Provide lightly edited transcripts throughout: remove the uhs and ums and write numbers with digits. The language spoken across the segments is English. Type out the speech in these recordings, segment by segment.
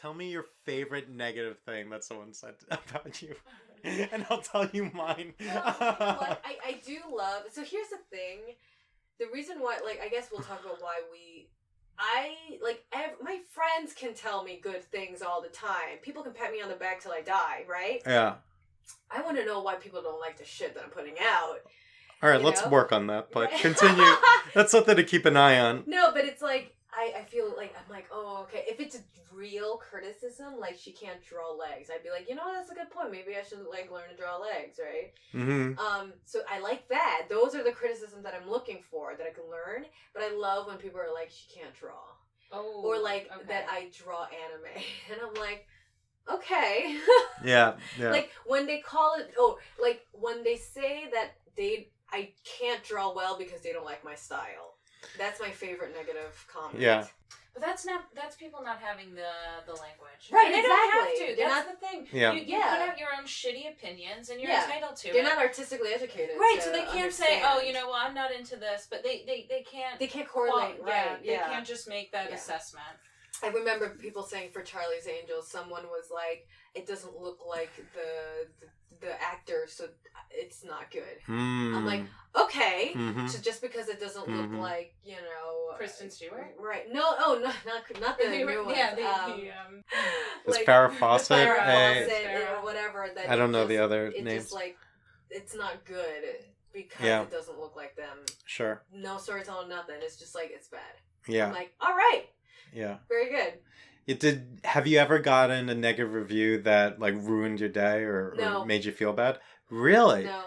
tell me your favorite negative thing that someone said about you, and I'll tell you mine. What I do love. So here's the thing. The reason why, like, I guess we'll talk about why my friends can tell me good things all the time. People can pat me on the back till I die, right? Yeah. I want to know why people don't like the shit that I'm putting out. All right, let's work on that, but continue. That's something to keep an eye on. No, but it's like, I feel like, I'm like, oh, okay. If it's a real criticism, like, she can't draw legs, I'd be like, you know what, that's a good point. Maybe I should, like, learn to draw legs, right? Mm-hmm. So I like that. Those are the criticisms that I'm looking for, that I can learn. But I love when people are like, she can't draw. Oh. Or, like, that I draw anime. And I'm like, okay. Yeah. Like, when they call it, like, when they say that I can't draw well because they don't like my style. That's my favorite negative comment. Yeah. But that's people not having the language. Right, and they exactly. don't have to. That's the thing. Yeah. You put out your own shitty opinions and you're entitled to They're it. not artistically educated. Right, so they can't understand. say, oh, you know, well, I'm not into this, but they can't. They can't correlate, right. They can't just make that assessment. I remember people saying for Charlie's Angels, someone was like, it doesn't look like the actor, so it's not good. I'm like, okay, so just because it doesn't look like, you know... Kristen Stewart? Right. No, not the new one. Yeah, Is Farrah Fawcett? Or whatever. That I don't know the other names. Just, like, it's not good because it doesn't look like them. Sure. No storytelling, nothing. It's just like, it's bad. Yeah. I'm like, all right. Yeah. Very good. Have you ever gotten a negative review that like ruined your day or made you feel bad? Really? No.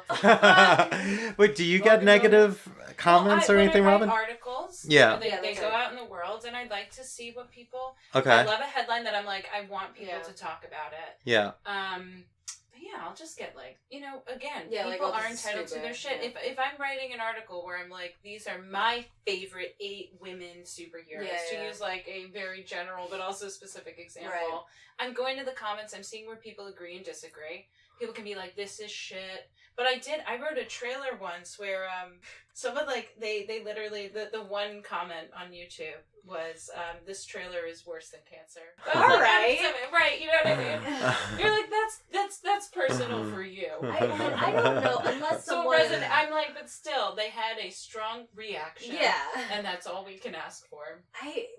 Wait, do you get negative comments or anything, Robin? Articles. Yeah. They go out in the world, and I'd like to see what people. Okay. I love a headline that I'm like, I want people to talk about it. Yeah. But yeah, I'll just get like, you know, again, people like, are entitled to their shit. Yeah. If I'm writing an article where I'm like, these are my favorite 8 women superheroes, to use like a very general but also specific example, right. I'm going to the comments, I'm seeing where people agree and disagree. People can be like, this is shit. But I wrote a trailer once where someone like, they literally, the one comment on YouTube was, this trailer is worse than cancer. All right. Right, you know what I mean? You're like, that's personal for you. I don't know, unless someone... I'm like, but still, they had a strong reaction. Yeah. And that's all we can ask for.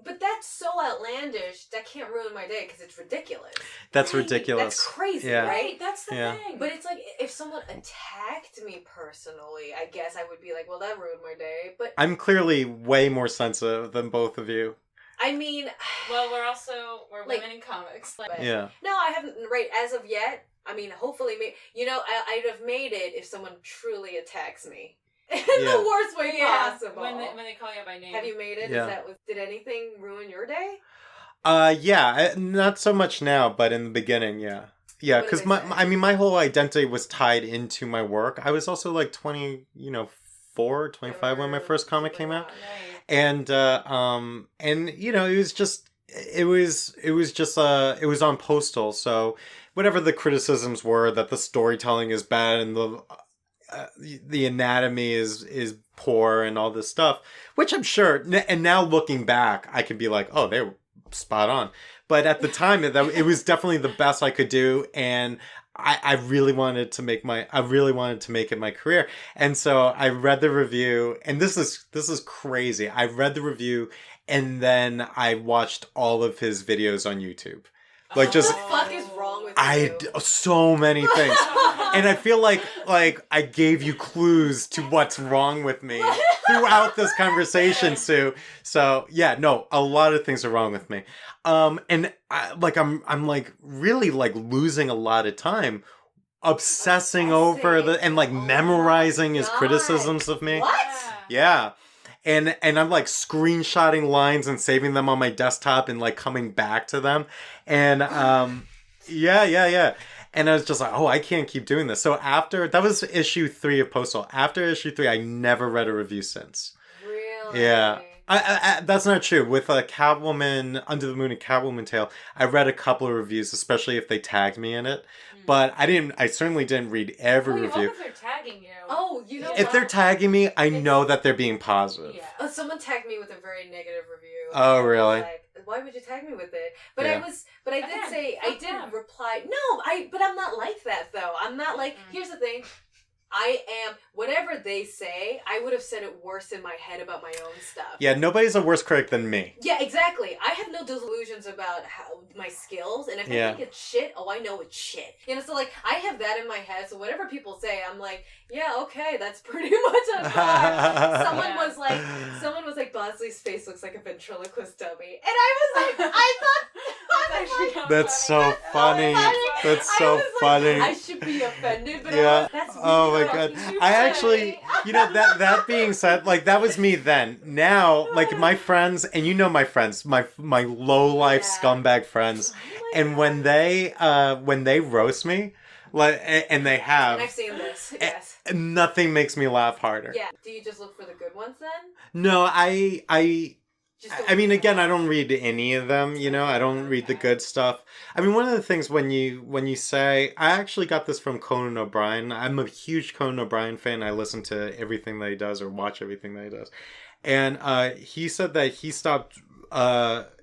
But that's so outlandish, that can't ruin my day, because it's ridiculous. That's ridiculous. That's crazy, yeah. right? That's the thing. But it's like, if someone attacked me personally, I guess I would be like, well, that ruined my day. But I'm clearly way more sensitive than both of you. I mean... Well, we're women in comics. Yeah. No, I haven't, as of yet. I mean, hopefully, I'd have made it if someone truly attacks me. In the worst way possible. When they call you by name. Have you made it? Yeah. Did anything ruin your day? Yeah. Not so much now, but in the beginning, yeah. Yeah, because my whole identity was tied into my work. I was also like 24, 25 when my first comic came out. And it was on Postal, so whatever the criticisms were that the storytelling is bad and the anatomy is poor and all this stuff, which I'm sure, and now looking back, I could be like, oh, they were spot on. But at the time, it was definitely the best I could do, and I really wanted to make it my career. And so I read the review, and this is crazy. I read the review, and then I watched all of his videos on YouTube. Like, just what the fuck is wrong with you? So many things. And I feel like I gave you clues to what's wrong with me throughout this conversation, Sue. So yeah, no, a lot of things are wrong with me. And I'm like really like losing a lot of time obsessing over and like memorizing his criticisms of me. What? Yeah. And I'm like screenshotting lines and saving them on my desktop and like coming back to them. And yeah. And I was just like, oh, I can't keep doing this. So that was issue 3 of Postal. After issue 3, I never read a review since. Really? Yeah. I that's not true. With Catwoman, Under the Moon and Catwoman Tale, I read a couple of reviews, especially if they tagged me in it. But I certainly didn't read every review. Hope if they're tagging you. Oh, you know if they're tagging me, I know that they're being positive. Yeah. Someone tagged me with a very negative review. Oh, really? why would you tag me with it? But Yeah. I did say, I did reply, no, but I'm not like that, though. I'm not like, here's the thing. I am, whatever they say, I would have said it worse in my head about my own stuff. Yeah, nobody's a worse critic than me. Yeah, exactly. I have no delusions about my skills, and if I think it's shit, I know it's shit. You know, so like, I have that in my head, so whatever people say, I'm like, yeah, okay, that's pretty much on par. Someone was like, Bosley's face looks like a ventriloquist dummy. And I was like, That's so funny. That's so funny. I should be offended, but that's oh my god. I actually, that being said, like, that was me then. Now, like, my friends, and you know my friends, my low life scumbag friends, and when they roast me, like, and they have, and I've seen this, yes, nothing makes me laugh harder. Yeah. Do you just look for the good ones then? No, I mean, again, I don't read any of them, I don't read the good stuff. I mean, one of the things when you say, I actually got this from Conan O'Brien. I'm a huge Conan O'Brien fan. I listen to everything that he does or watch everything that he does. And he said that he stopped,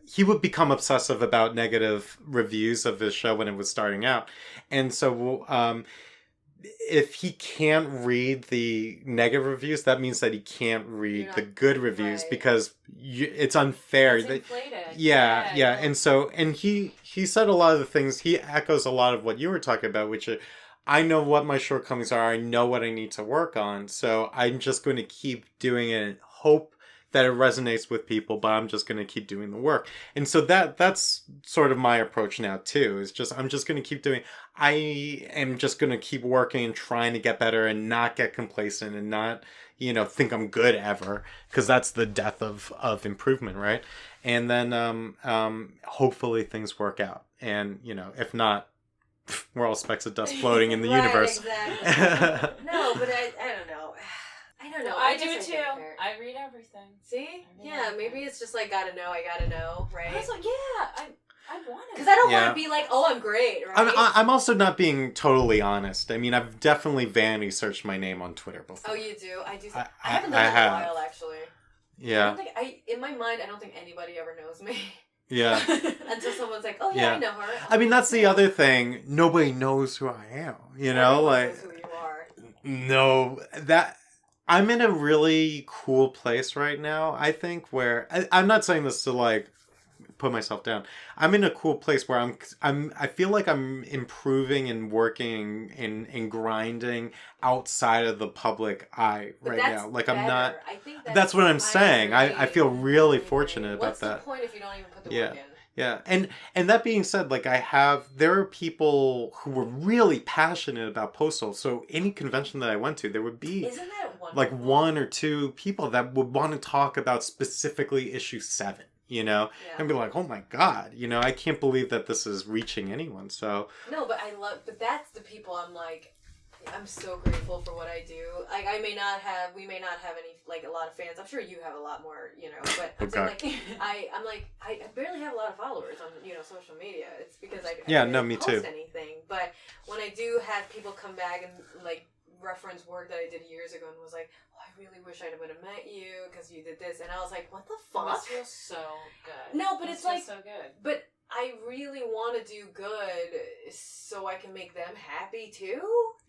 he would become obsessive about negative reviews of his show when it was starting out. And so, if he can't read the negative reviews, that means that he can't read the good reviews, because it's unfair. It's inflated. Yeah. And so, and he said a lot of the things, he echoes a lot of what you were talking about, which is, I know what my shortcomings are. I know what I need to work on. So I'm just going to keep doing it and hope that it resonates with people, but I'm just going to keep doing the work. And so that's sort of my approach now too, is just, I'm just going to keep doing, I am just going to keep working and trying to get better and not get complacent and not, think I'm good ever, because that's the death of improvement, right? And then hopefully things work out. And, if not, we're all specks of dust floating in the universe. Exactly. No, but I don't know. I don't know. I do it too. I read everything. See? Maybe it's just like, I gotta know, right? I was like, I want it. Because I don't want to be like, oh, I'm great, right? I'm also not being totally honest. I mean, I've definitely vanity searched my name on Twitter before. Oh, you do? I do. I haven't done it in a while, actually. Yeah. In my mind, I don't think anybody ever knows me. Yeah. Until someone's like, oh, yeah, I know her. I mean, that's the other thing. Nobody knows who I am, Like, knows who you are. No, I'm in a really cool place right now, I think, where I'm not saying this to like put myself down. I'm in a cool place where I feel like I'm improving and working and grinding outside of the public eye right now. Like, better. I'm not, I think that's what I'm saying. I feel really fortunate about that. What's the point if you don't even put the work in? Yeah, and that being said, like, there are people who were really passionate about Postal. So any convention that I went to, there would be like one or two people that would want to talk about specifically issue 7, and be like, oh my god, I can't believe that this is reaching anyone. So no, but but that's the people I'm so grateful for what I do. Like, we may not have any, like, a lot of fans. I'm sure you have a lot more, but I'm saying, like, I barely have a lot of followers on, social media. It's because I me post too. anything. But when I do have people come back and, like, reference work that I did years ago and was like, oh, I really wish I would have met you because you did this. And I was like, what the fuck? This feels so good. No, but it's like, so good. But I really want to do good so I can make them happy too.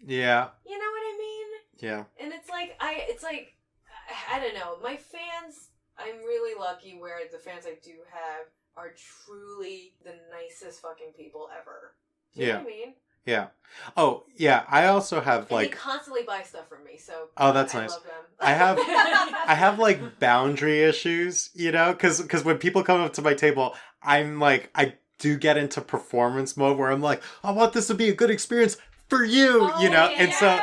Yeah. You know what I mean? Yeah. And it's like, I don't know. My fans, I'm really lucky where the fans I do have are truly the nicest fucking people ever. Do you know what I mean? Yeah. Oh, yeah. I also have, like, they constantly buy stuff from me, so that's I nice. love them. I have like boundary issues, because when people come up to my table, I'm like, I do get into performance mode where I'm like, I want this to be a good experience for you, and so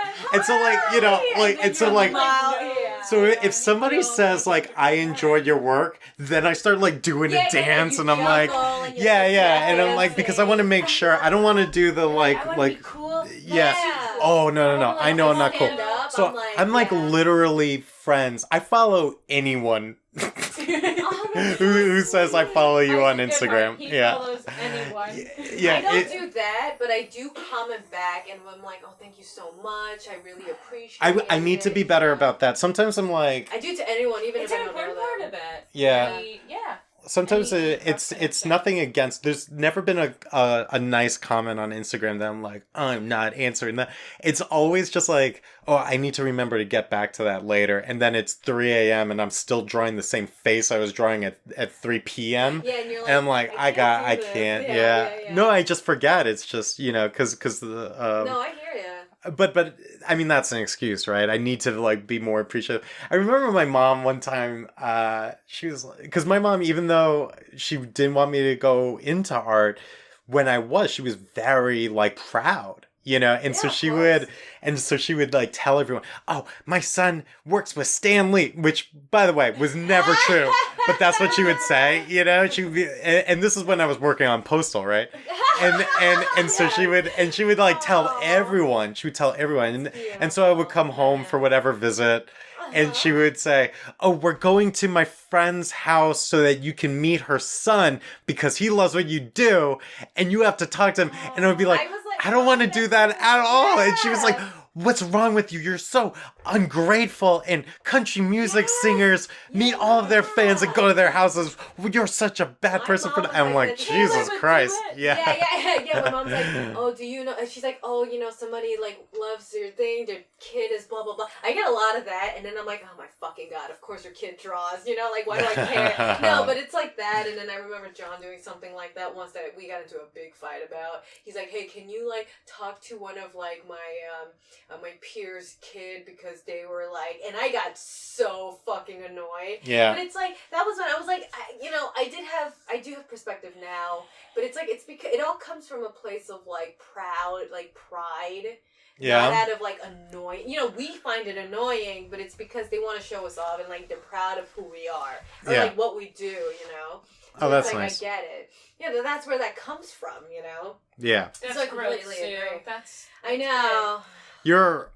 so if somebody says like, I enjoyed your work, then I start like doing a dance, and I'm like, and I'm like, because I want to make sure, I don't want to do the like cool. Oh no, I know I'm not cool. So I'm like literally friends. I follow anyone who says I follow you on Instagram. He follows anyone. I don't do that, but I do comment back, and I'm like, oh, thank you so much. I really appreciate it. I need to be better about that. Sometimes I'm like, I do to anyone, even it's if I an don't know important them. part of it. Yeah. sometimes Anything it's that's gonna it's say. nothing against. There's never been a nice comment on Instagram that I'm like, I'm not answering that. It's always just like, oh, I need to remember to get back to that later, and then it's 3 a.m. and I'm still drawing the same face I was drawing at 3 p.m. Yeah, and you're And I'm like, like, I I can't do this. can't, Yeah, yeah. yeah, yeah. No, I just forget. It's just because the No, I hear ya. but I mean that's an excuse, right? I need to like be more appreciative. I remember my mom one time. She was because my mom, even though she didn't want me to go into art, when she was very like proud, and Yeah, so of she course. would, like tell everyone, "Oh, my son works with Stan Lee," which, by the way, was never true. But that's what she would say, She would be, and this is when I was working on Postal, right? And so she would like tell Aw. everyone. She would tell everyone, and so I would Beautiful, come home for man. whatever visit, and she would say, "Oh, we're going to my friend's house so that you can meet her son because he loves what you do, and you have to talk to him." And I would be like, I was like, "I don't want to that's do that so- at all." And she was like, yeah. "What's wrong with you? You're so ungrateful, and country music Yes, singers meet all of their fans and go to their houses. You're such a bad My person for mom that." was I'm like, this. Jesus Taylor would Christ. do it. Yeah. My mom's like, oh, do you know? And she's like, oh, somebody like loves your thing. Their kid is blah blah blah. I get a lot of that, and then I'm like, oh my fucking god, of course your kid draws. Like why do I care? No, but it's like that. And then I remember John doing something like that once that we got into a big fight about. He's like, hey, can you like talk to one of like my peers' kid because they were like, and I got so fucking annoyed. Yeah. But it's like that was when I was like, I do have perspective now, but it's like it's because it all comes from a place of like pride. Yeah. Not out of like annoying. We find it annoying, but it's because they want to show us off and like they're proud of who we are or Yeah. like what we do. Oh, it's that's like, nice. I get it. Yeah, that's where that comes from. Yeah. That's So I gross, completely Sue. agree. That's I know. You're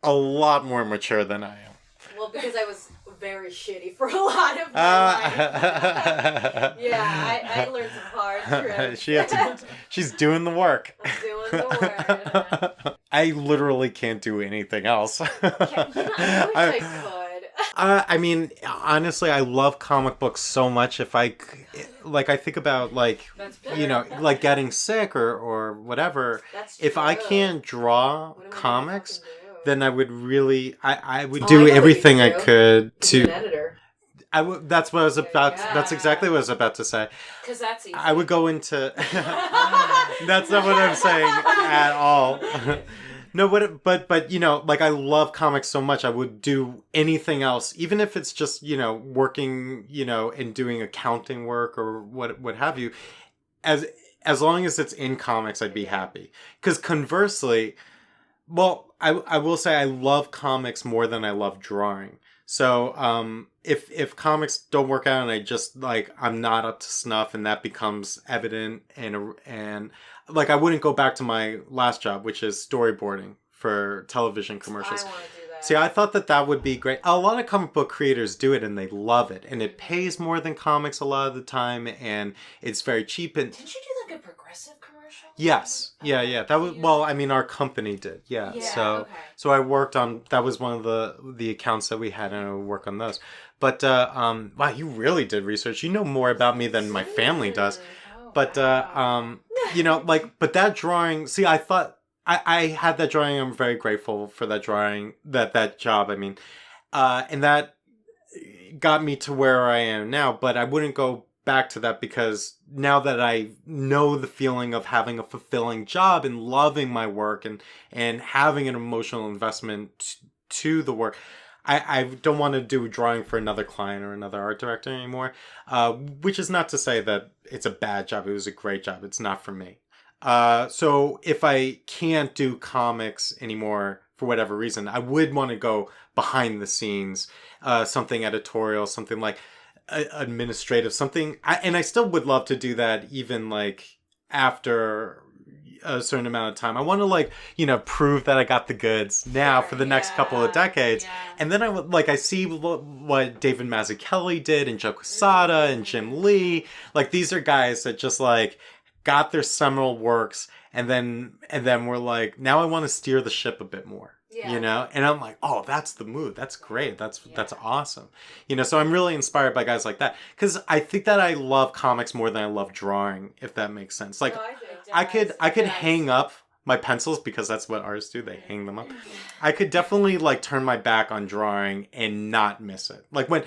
a lot more mature than I am. Well, because I was very shitty for a lot of my life. Yeah, I learned some hard tricks. She's doing the work. I'm doing the work. I literally can't do anything else. I wish I could. I mean, honestly, I love comic books so much. If I think about That's like getting sick or whatever. That's If I true. can't draw What am I gonna comics, fucking do? then I would really, I would Oh, I do know what you everything could I do. could Be an to. editor. That's what I was about. Yeah. That's exactly what I was about to say. because that's easy. I would go into. That's not what I'm saying at all. No, but I love comics so much. I would do anything else, even if it's just working, and doing accounting work or what have you. As long as it's in comics, I'd be happy. Because conversely, well, I will say I love comics more than I love drawing. So if comics don't work out and I just I'm not up to snuff and that becomes evident and I wouldn't go back to my last job, which is storyboarding for television commercials. I want to do that. See, I thought that would be great. A lot of comic book creators do it and they love it, and it pays more than comics a lot of the time, and it's very cheap. And Didn't you do like a progressive commercial? yes, yeah. That was our company did, yeah. Okay. So I worked on that was one of the accounts that we had, and I would work on those. But wow, you really did research. You know more about me than my family does. Oh, But wow. but that drawing. See, I thought I had that drawing. I'm very grateful for that drawing. That job. I mean, and that got me to where I am now. But I wouldn't go back to that because now that I know the feeling of having a fulfilling job and loving my work and having an emotional investment to the work. I don't want to do drawing for another client or another art director anymore, which is not to say that it's a bad job. It was a great job. It's not for me. So if I can't do comics anymore for whatever reason, I would want to go behind the scenes, something editorial, something like administrative, something. And I still would love to do that even after a certain amount of time. I want to prove that I got the goods now for the next couple of decades. Yeah. And then I would I see what David Mazzucchelli did and Joe Quesada and Jim Lee. These are guys that just got their seminal works and then we're now I want to steer the ship a bit more. Yeah. You know, and I'm like, oh, that's the mood. That's great. That's awesome. You know, so I'm really inspired by guys like that because I think that I love comics more than I love drawing, if that makes sense. Like, No, I do. I could hang up my pencils because that's what artists do. They hang them up. I could definitely like turn my back on drawing and not miss it. Like when.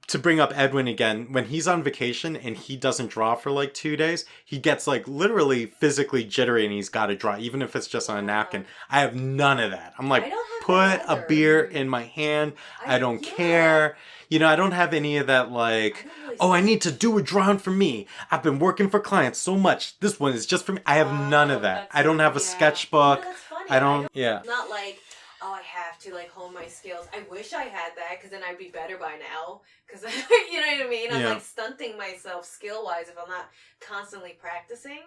To bring up Edwin again, when he's on vacation and he doesn't draw for like 2 days, he gets like literally physically jittery and he's got to draw, even if it's just on a napkin. I have none of that. I'm like, put a beer in my hand. I don't care. You know, I don't have any of that like, oh, I need to do a drawing for me. I've been working for clients so much. This one is just for me. I have none of that. I don't have a sketchbook. You know, that's funny. I don't, yeah. It's not like, oh, I have to like hone my skills. I wish I had that because then I'd be better by now. Because you know what I mean. I'm like stunting myself skill wise if I'm not constantly practicing.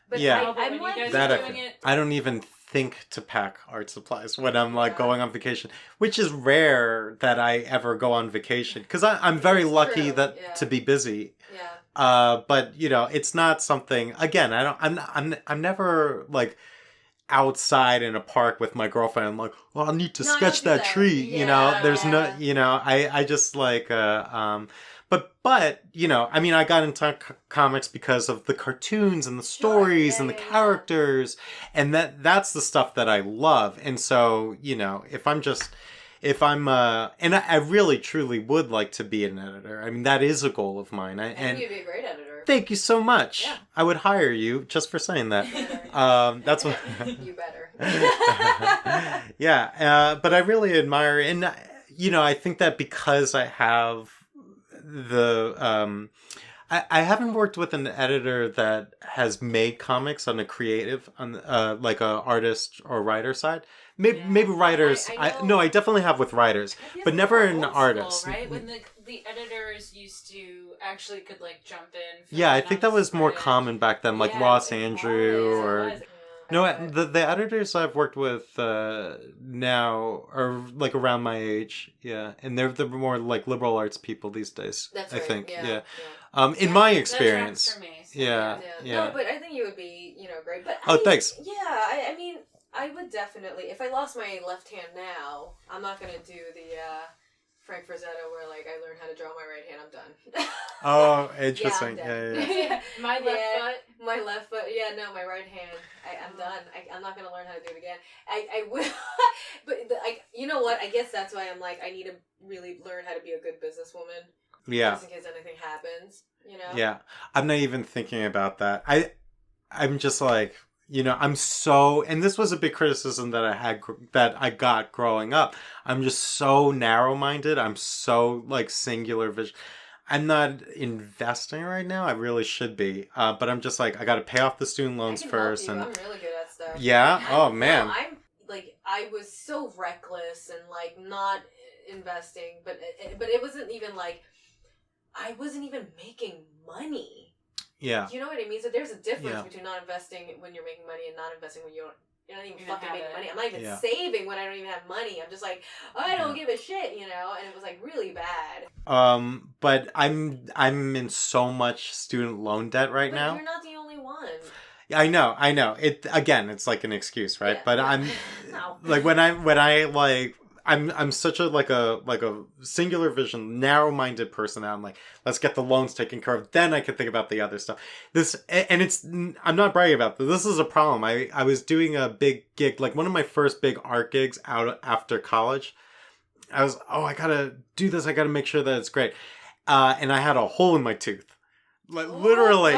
But I'm like doing it. I don't even think to pack art supplies when I'm like going on vacation, which is rare that I ever go on vacation because I'm very lucky that to be busy. Yeah. But you know, it's not something. Again, I'm never like outside in a park with my girlfriend. I'm like, well, I need to sketch that tree. Yeah, you know, there's no, you know, I just like, but you know, I mean, I got into comics because of the cartoons and the stories and the characters, and that's the stuff that I love. And so, you know, if I'm and I really truly would like to be an editor. I mean, that is a goal of mine. And you'd be a great editor. Thank you so much. Yeah. I would hire you just for saying that. That's what. You better. Yeah, but I really admire, and you know, I think that because I have the, I haven't worked with an editor that has made comics on a creative, on like a artist or writer side. Maybe writers. I definitely have with writers, but never an artist. Right, when the editors used to actually could like jump in. Yeah, I think that was more common back then, like Ross Andrew or. No, the editors I've worked with now are like around my age, yeah, and they're the more like liberal arts people these days. That's I right. think, yeah. In my experience, for me, so yeah. No, but I think you would be, you know, great. But thanks. Yeah, I mean, I would definitely. If I lost my left hand now, I'm not gonna do the Frank Frazetta where like I learned how to draw my right hand. I'm done. Oh, interesting. Yeah. My left foot. My left foot. Yeah, no, my right hand. I'm done. I'm not gonna learn how to do it again. I will, but you know what? I guess that's why I'm like I need to really learn how to be a good businesswoman. Yeah. Just in case anything happens, you know. Yeah, I'm not even thinking about that. I'm just like. You know, I'm so, and this was a big criticism that I got growing up. I'm just so narrow-minded. I'm so like singular vision. I'm not investing right now. I really should be, but I'm just like I got to pay off the student loans first. And I'm really good at stuff. Yeah. Oh man. I'm like I was so reckless and like not investing, but it wasn't even like I wasn't even making money. Yeah. You know what I mean? So there's a difference between not investing when you're making money and not investing when you're not even fucking making money. I'm not even saving when I don't even have money. I'm just like, oh, I don't give a shit, you know? And it was like really bad. But I'm in so much student loan debt right now. You're not the only one. I know. It's like an excuse, right? Yeah. But I'm No. like when I like I'm such a singular vision, narrow-minded person that I'm like, let's get the loans taken care of. Then I can think about the other stuff. I'm not bragging about this. This is a problem. I was doing a big gig, like one of my first big art gigs out after college. I was, I gotta do this. I gotta make sure that it's great. And I had a hole in my tooth. Like literally.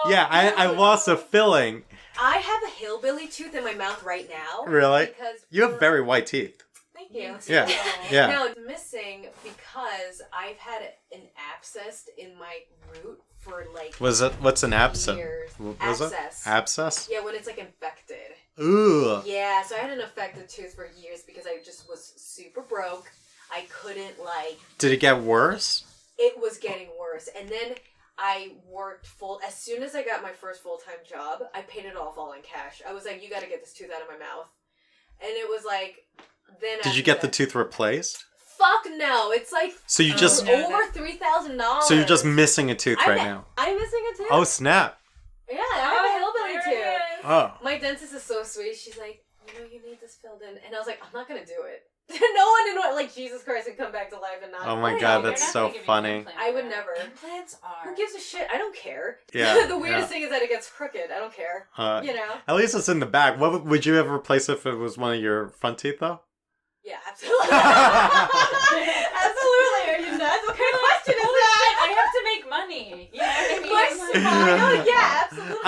Yeah, I lost a filling. I have a hillbilly tooth in my mouth right now. Really? Because you have very white teeth. Thank you. Yeah. No, it's missing because I've had an abscess in my root for like what's an abscess? Years. Abscess? Yeah, when it's like infected. Ooh. Yeah, so I had an affected tooth for years because I just was super broke. I couldn't like. Did it get worse? It was getting worse, and then I worked as soon as I got my first full-time job, I paid it off all in cash. I was like, you got to get this tooth out of my mouth, and it was like. Then did you get the tooth replaced? Fuck no! It's like so you just over $3,000. So you're just missing a tooth right now. I'm missing a tooth. Oh snap! Yeah, I have a hillbilly tooth. Oh. My dentist is so sweet. She's like, you need this filled in. And I was like, I'm not going to do it. No one in like Jesus Christ can come back to life and not. Oh my God, that's so funny. I would never. Implants are. Who gives a shit? I don't care. Yeah. The weirdest thing is that it gets crooked. I don't care. At least it's in the back. What would you ever replace if it was one of your front teeth, though? Yeah, absolutely. Absolutely. Are you nuts? What kind of question is that? I have to make money. You know what I mean? My smile? Yeah, absolutely.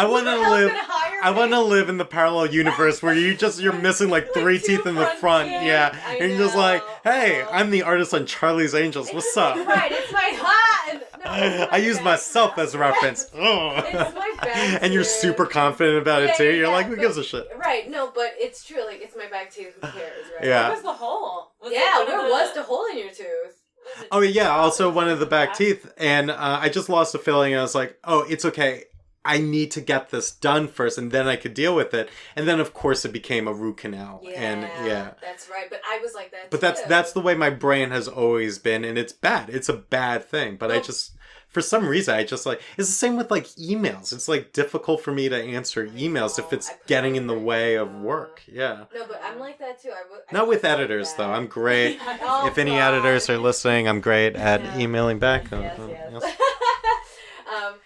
I want to live in the parallel universe where you're missing like 3 teeth in the front. Yeah. And you're just like, hey, I'm the artist on Charlie's Angels. What's up? Right, it's my hat. No, I use myself as a reference. It's my bag. And you're super confident about it too. You're like, who gives a shit? Right, no, but it's true. Like, it's my back tooth. Who cares, right? Yeah. Where was the hole? Where was the hole in your tooth? Oh, yeah. Also, one of the back teeth. And I just lost a filling. And I was like, oh, it's okay. I need to get this done first, and then I could deal with it. And then, of course, it became a root canal. Yeah, and that's right. But I was like that. But that's the way my brain has always been, and it's bad. It's a bad thing. But I just, for some reason, I just like, it's the same with like emails. It's like difficult for me to answer emails if it's getting in the way of work. Yeah. No, but I'm like that too. Not with editors though. I'm great. If any editors are listening, I'm great at emailing back. Yes.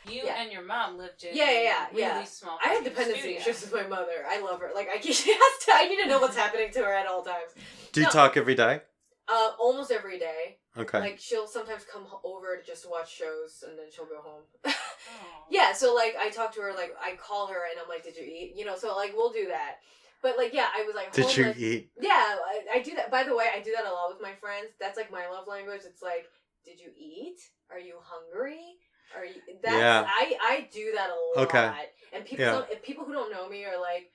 You and your mom lived in really small. I have dependency issues with my mother. I love her. Like I need to know what's happening to her at all times. Do you talk every day? Almost every day. Okay. Like she'll sometimes come over to just watch shows and then she'll go home. Yeah, so like I talk to her, like I call her and I'm like, did you eat? You know, so like we'll do that. But like, yeah, I was like, did you eat? Yeah, I do that. By the way, I do that a lot with my friends. That's like my love language. It's like, did you eat? Are you hungry? I do that a lot. Okay. And people who don't know me are like,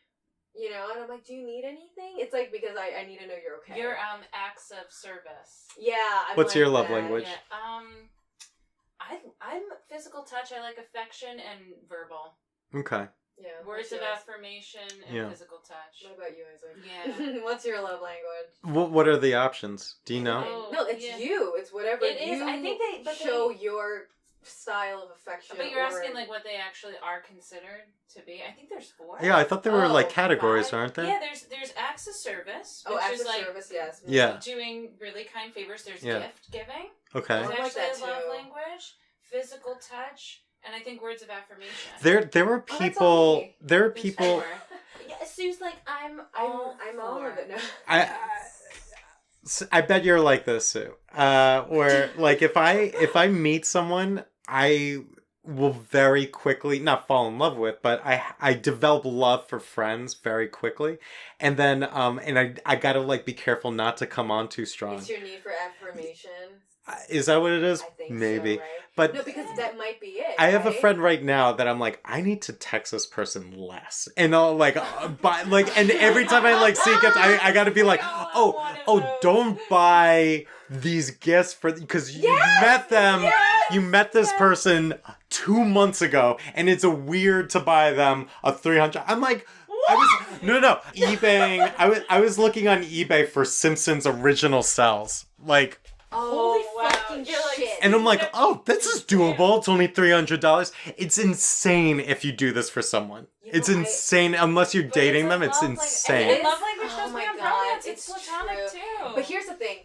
you know, and I'm like, do you need anything? It's like, because I need to know you're okay. Your acts of service. Yeah. What's your love language? Yeah. I'm physical touch. I like affection and verbal. Okay. Yeah. Words of affirmation and physical touch. What about you, Isaac? Yeah. What's your love language? What are the options? Do you know? No, it's you. It's whatever it is. I think they show your style of affection. But you're asking like what they actually are considered to be. I think there's 4. Yeah, I thought there were like categories, aren't there? Yeah, there's acts of service. Oh, acts of like service, yes. Yeah. Doing really kind favors. There's gift giving. Okay. There's I like that actually a love too. language, physical touch, and I think words of affirmation. There were people. There are people. Yeah, Sue's like I'm all of it. No. I bet you're like this, Sue. Where like if I meet someone, I will very quickly not fall in love with, but I develop love for friends very quickly, and then and I gotta like be careful not to come on too strong. It's your need for affirmation. Is that what it is? I think maybe. so, right? But no, because that might be it. I have a friend right now that I'm like, I need to text this person less, and I'll like, and every time I like see gifts, I gotta be like, don't buy these gifts because you met them. You met this person 2 months ago, and it's weird to buy them a $300. I'm like, no. eBaying. I was looking on eBay for Simpsons original cells, like. Holy fucking shit. And I'm like, this is doable. It's only $300. It's insane if you do this for someone. It's insane unless you're dating them. It's insane. Love language supposed to be on romance. It's platonic too. But here's the thing.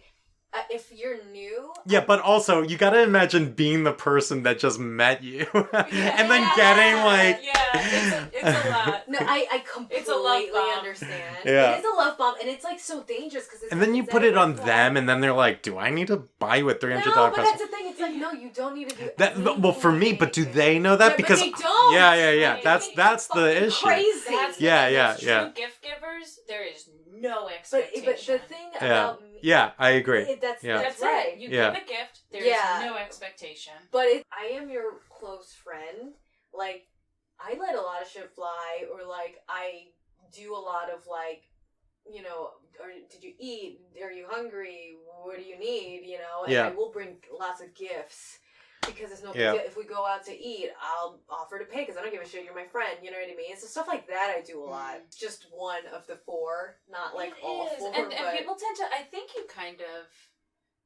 If you're new... Yeah, but also, you gotta imagine being the person that just met you. And then getting, like... Yeah, it's a lot. No, I completely understand. Yeah. It is a love bomb, and it's, like, so dangerous, because and then you put it on them, and then they're like, do I need to buy you a $300 present? No, but that's the thing. It's like, no, you don't need to do that. Well, for me, but do they know that? Yeah, because but they don't. Yeah. That's the issue. Crazy. Yeah. True gift givers, there is no expectation. But the thing about me... Yeah, I agree. That's right. You give a gift, there is no expectation. But I am your close friend. Like, I let a lot of shit fly, or like, I do a lot of like, you know, or did you eat? Are you hungry? What do you need? You know, and I will bring lots of gifts. Because it's no big deal. If we go out to eat, I'll offer to pay because I don't give a shit. You're my friend. You know what I mean? So stuff like that I do a lot. Just one of the 4, not like all 4. And people tend to. I think you kind of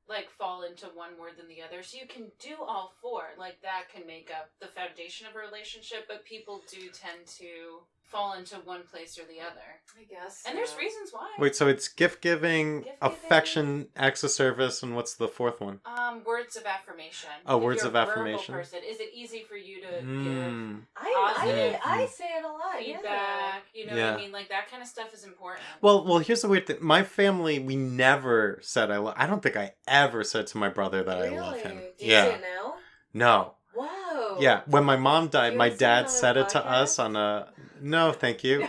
like fall into one more than the other. So you can do all four. Like that can make up the foundation of a relationship, but people do tend to fall into one place or the other. I guess. And there's reasons why. Wait, so it's gift giving, affection, acts of service, and what's the fourth one? Words of affirmation. Oh, if words you're of a verbal affirmation. Person, is it easy for you to give I say it a lot. feedback? You know what I mean? Like that kind of stuff is important. Well, here's the weird thing. My family, we never said I love. I don't think I ever said to my brother that I love him. Do you say it now? No. Wow. Yeah. When my mom died, my dad said it to podcast? us on a. No, thank you.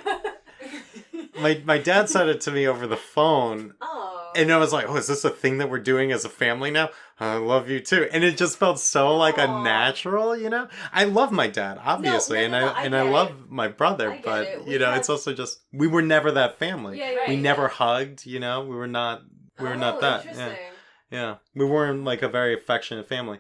My dad said it to me over the phone. Oh. And I was like, oh, is this a thing that we're doing as a family now? I love you too. And it just felt so like a natural, you know? I love my dad, obviously, and I love my brother, but you know, it's also just we were never that family. Yeah, we never hugged, you know? We were not that. Interesting. Yeah. We weren't like a very affectionate family.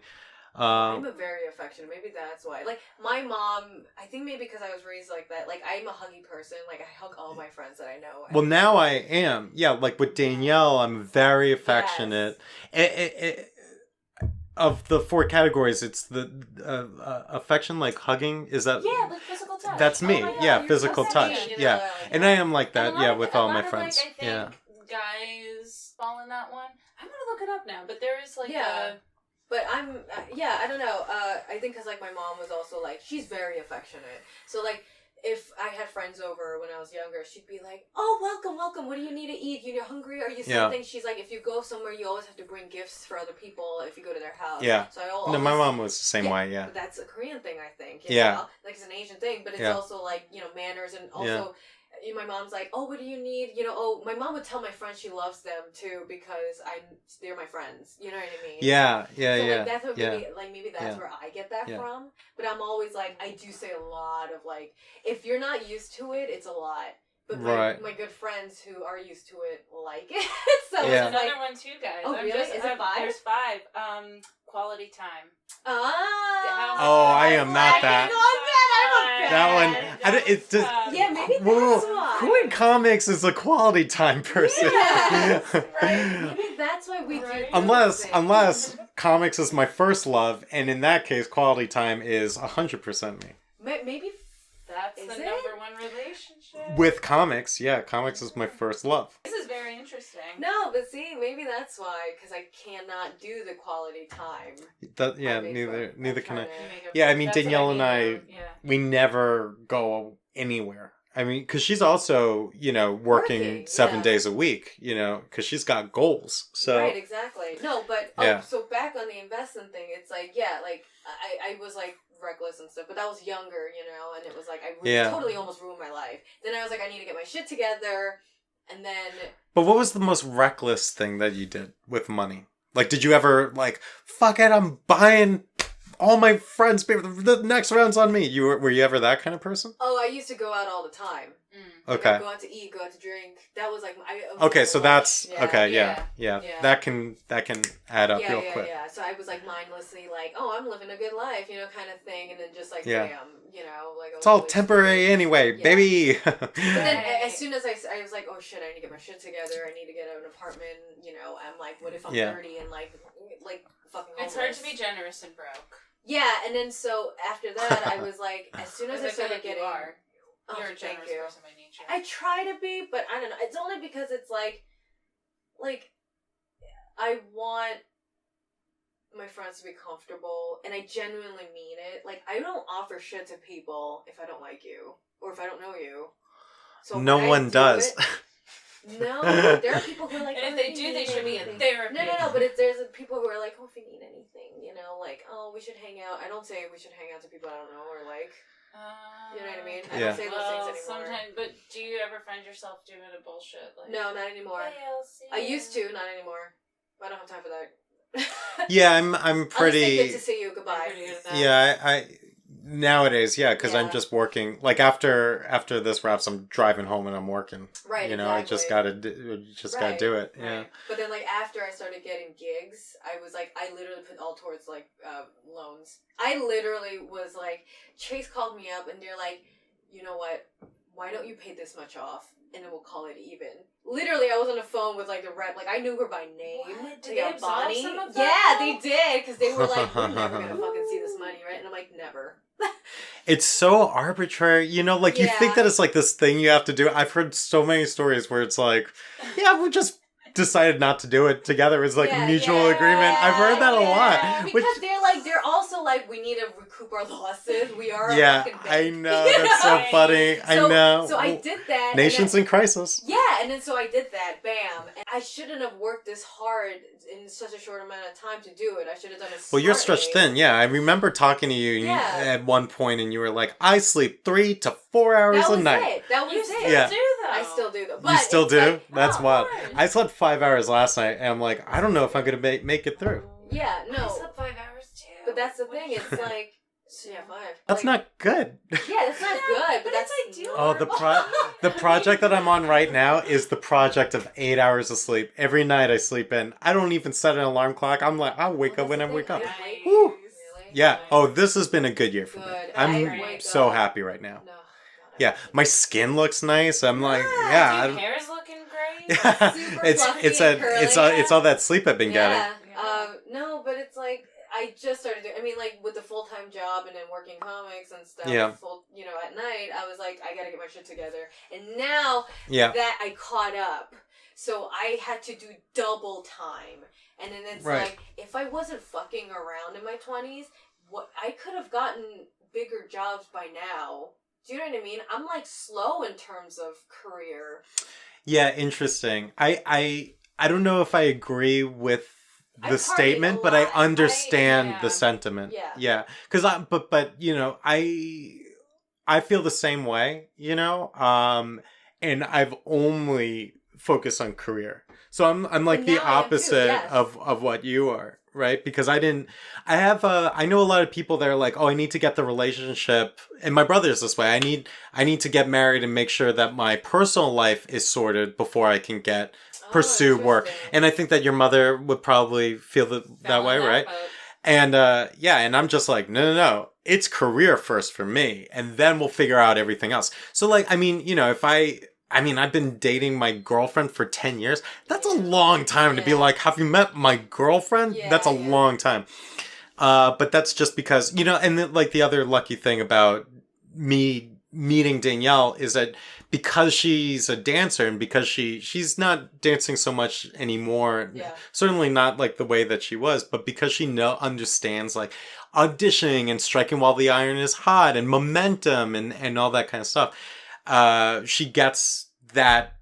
I'm a very affectionate. Maybe that's why. Like, my mom, I think maybe because I was raised like that. Like, I'm a huggy person. Like, I hug all my friends that I know. Well, now I am. Yeah, like with Danielle, I'm very affectionate. Yes. Of the four categories, it's the affection, like hugging. Is that? Yeah, like physical touch. That's me. Oh yeah, physical touch. Yeah, and I am like that. Yeah, with all my friends. Like, I think guys fall in that one. I'm gonna look it up now, but there is like a. But I'm, I don't know. I think because, like, my mom was also, like, she's very affectionate. So, like, if I had friends over when I was younger, she'd be like, oh, welcome. What do you need to eat? You're hungry? Are you something? Yeah. She's like, if you go somewhere, you always have to bring gifts for other people if you go to their house. Yeah. So no, my mom was the same way, yeah. But that's a Korean thing, I think. You know? Like, it's an Asian thing, but it's also, like, you know, manners and also... Yeah. My mom's like, oh, what do you need? You know, oh, my mom would tell my friends she loves them too because they're my friends. You know what I mean? Yeah. Like, that's what maybe that's where I get that from. But I'm always like, I do say a lot of like, if you're not used to it, it's a lot. But my good friends who are used to it like it. So there's another one too, guys. Oh, really? Is that 5? There's 5. Quality time. I am not that. That one, it's just. Yeah, maybe that's why. Who in comics is a quality time person? Yes, right. Maybe that's why we do. Unless comics is my first love, and in that case, quality time is 100% me. Maybe that's the number one relationship. With comics, comics is my first love. This is very interesting. No, but see, maybe that's why, because I cannot do the quality time. Neither can I. Yeah, I mean, Danielle and I, we never go anywhere. I mean, because she's also, you know, working 7 days a week, you know, because she's got goals. So right, exactly. No, but so back on the investment thing, it's like, like I was like reckless and stuff, but that was younger, you know, and it was like I totally almost ruined my life. Then I was like, I need to get my shit together, and then. But what was the most reckless thing that you did with money? Like, did you ever like, fuck it, I'm buying all my friends' paper. The next round's on me. Were you ever that kind of person? Oh, I used to go out all the time. Okay. Go out to eat, go out to drink. That was like so that's That can add up real quick. Yeah. So I was like mindlessly like, oh, I'm living a good life, you know, kind of thing, and then just like, damn, you know, like it's all temporary anyway, baby. But then as soon as I was like, oh shit, I need to get my shit together. I need to get an apartment. You know, I'm like, what if I'm 30 and like fucking homeless? It's hard to be generous and broke. Yeah, and then so after that, I was like, as soon as I started getting. You're a generous person by nature. I try to be, but I don't know. It's only because it's like I want my friends to be comfortable, and I genuinely mean it. Like, I don't offer shit to people if I don't like you or if I don't know you. So no one does. No, there are people who are like, and if they do, they should be in therapy. No, but there's people who are like, oh, if you need anything, you know, like, oh, we should hang out. I don't say we should hang out to people I don't know or like. You know what I mean? I don't say those things anymore. Sometimes, but do you ever find yourself doing a bullshit? Like, no, not anymore. I used to, not anymore. I don't have time for that. Yeah, I'm pretty. Honestly, good to see you. Goodbye. Yeah, I nowadays, because I'm just working. Like after this wraps, I'm driving home and I'm working. Right. You know, exactly. I just gotta do it. Right. Yeah. But then, like after I started getting gigs, I was like, I literally put all towards like loans. I literally was like, Chase called me up and they're like, you know what? Why don't you pay this much off? and then we'll call it even. Literally, I was on the phone with like the rep. Like I knew her by name. What? Did they absolve some of them? Yeah, they did because they were like, "We're never gonna fucking see this money, right?" And I'm like, "Never." It's so arbitrary, you know. Like you think that it's like this thing you have to do. I've heard so many stories where it's like, yeah, we just decided not to do it together. It's like a mutual agreement. I've heard that a lot. Because they're also like, we need to recoup our losses. We are a fucking bank. I know. That's so funny. I know. So I did that. Nations in crisis. Yeah, and then so I did that. Bam. And I shouldn't have worked this hard in such a short amount of time to do it. I should have done it smartly. Well, you're stretched thin. Yeah, I remember talking to you at one point, and you were like, I sleep 3 to 4 hours a night. That was it. Do though. I still do though. But you still do? Like, That's wild. Hard. I slept 5 hours last night, and I'm like, I don't know if I'm going to make it through. Yeah, no. I slept 5 hours too. But that's the thing. It's like, 5. That's not good. Yeah, that's not good. But that's ideal. Oh, the project that I'm on right now is the project of 8 hours of sleep. Every night I sleep in. I don't even set an alarm clock. I'm like, I'll wake up when I wake up. Nice. Woo. Really? Yeah. Oh, this has been a good year for me. Good. I'm so happy right now. No. Yeah, my skin looks nice. I'm like, Dude, hair's looking great. Super it's all that sleep I've been getting. No, but it's like I just started doing. I mean, like with the full-time job and then working comics and stuff. Yeah. At night, I was like, I gotta get my shit together. And now that I caught up, so I had to do double time. And then it's like, if I wasn't fucking around in my 20s, I could have gotten bigger jobs by now. Do you know what I mean? I'm like slow in terms of career. Yeah, interesting. I don't know if I agree with the statement, but I understand the sentiment. Yeah. Because but you know, I feel the same way, you know? And I've only focused on career. So I'm like the opposite of what you are. Right? Because I know a lot of people that are like, oh, I need to get the relationship. And my brother's this way. I need to get married and make sure that my personal life is sorted before I can pursue work. And I think that your mother would probably feel that way, right? And and I'm just like, no. It's career first for me. And then we'll figure out everything else. So like, I mean, you know, I've been dating my girlfriend for 10 years. That's a long time to be like, have you met my girlfriend? That's a long time. But that's just because, you know, and the other lucky thing about me meeting Danielle is that because she's a dancer and because she's not dancing so much anymore, certainly not like the way that she was, but because she understands like auditioning and striking while the iron is hot and momentum and all that kind of stuff. She gets that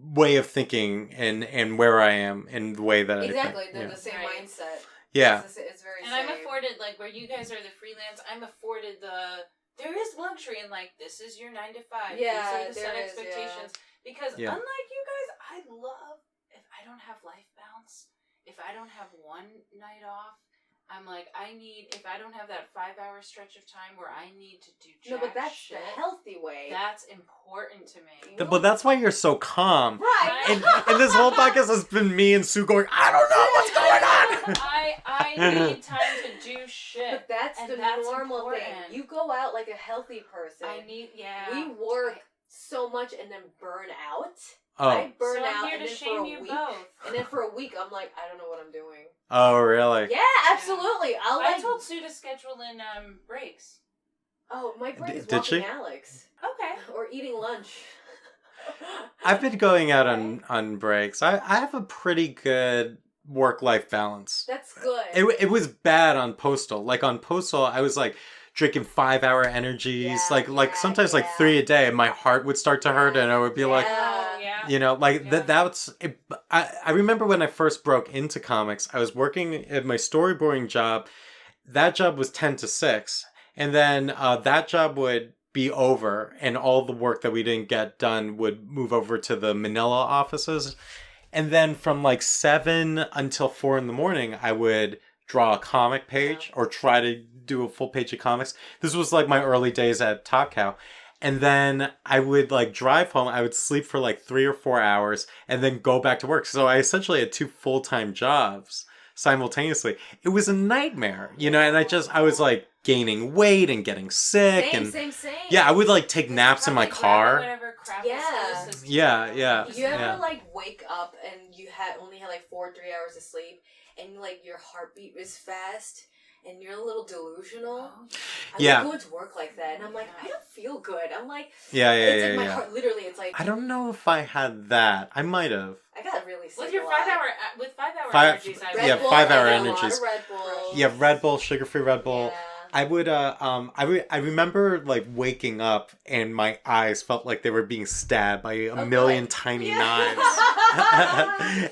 way of thinking and where I am in the way that I think. Exactly, they're the same mindset. Yeah. It's very and I'm afforded, like, where you guys are the freelance, I'm afforded there is luxury in, like, this is your 9 to 5. Yeah, these are the set expectations. Because unlike you guys, I love, if I don't have life balance, if I don't have one night off, I'm like, if I don't have that 5-hour stretch of time where I need to do jack but that's shit, the healthy way. That's important to me. But that's why you're so calm. Right. And this whole podcast has been me and Sue going, I don't know what's going on. I need time to do shit. But that's the normal important. thing. You go out like a healthy person. We work so much and then burn out. Oh. I burn out I'm here and to then shame for a you week. both. And then for a week I'm like, I don't know what I'm doing. Oh, really? Yeah, absolutely. I told Sue to schedule in breaks. Oh, my break is Did watching she? Alex. Okay. Or eating lunch. I've been going out on breaks. I have a pretty good work-life balance. That's good. It was bad on Postal. Like on Postal, I was like drinking 5-hour energies, like sometimes like 3 a day, and my heart would start to hurt, and I would be like, you know, like that's. I remember when I first broke into comics, I was working at my storyboarding job. That job was 10 to 6, and then that job would be over, and all the work that we didn't get done would move over to the Manila offices, and then from like 7 until 4 in the morning, I would draw a comic page or try to do a full page of comics. This was like my early days at Top Cow. And then I would like drive home. I would sleep for like 3 or 4 hours and then go back to work. So I essentially had 2 full-time jobs simultaneously. It was a nightmare, you know, and I was like gaining weight and getting sick. Same. Yeah, I would like take naps in my car. Whatever crap was Yeah, yeah. You ever yeah. like wake up and you only had like 3 hours of sleep, and like your heartbeat is fast, and you're a little delusional? Yeah. I go into work like that, and I'm like, I don't feel good. I'm like, Yeah, it's like my heart. Literally, it's like I don't know if I had that. I might have. I got really sick. With your 5 hour energies, I yeah, would. 5 hour I ate a lot energies. of Red Bull. Yeah, Red Bull, sugar-free Red Bull. Yeah. I remember like waking up and my eyes felt like they were being stabbed by a million tiny knives.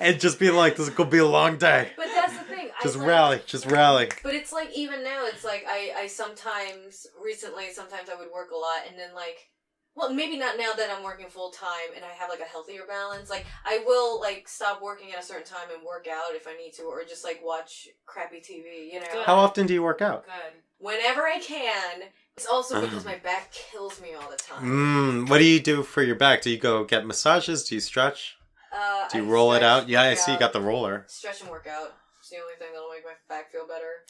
And just being like, this is gonna be a long day. But that's the thing. Just rally. But it's like, even now, it's like I sometimes I would work a lot, and then like, well, maybe not now that I'm working full time and I have like a healthier balance. Like, I will like stop working at a certain time and work out if I need to, or just like watch crappy TV, you know? Good. How often do you work out? Good. Whenever I can. It's also because my back kills me all the time. What do you do for your back? Do you go get massages? Do you stretch? Do you roll it out? Yeah, I see you got the roller. Stretch and work out. It's the only thing that'll make my back feel better.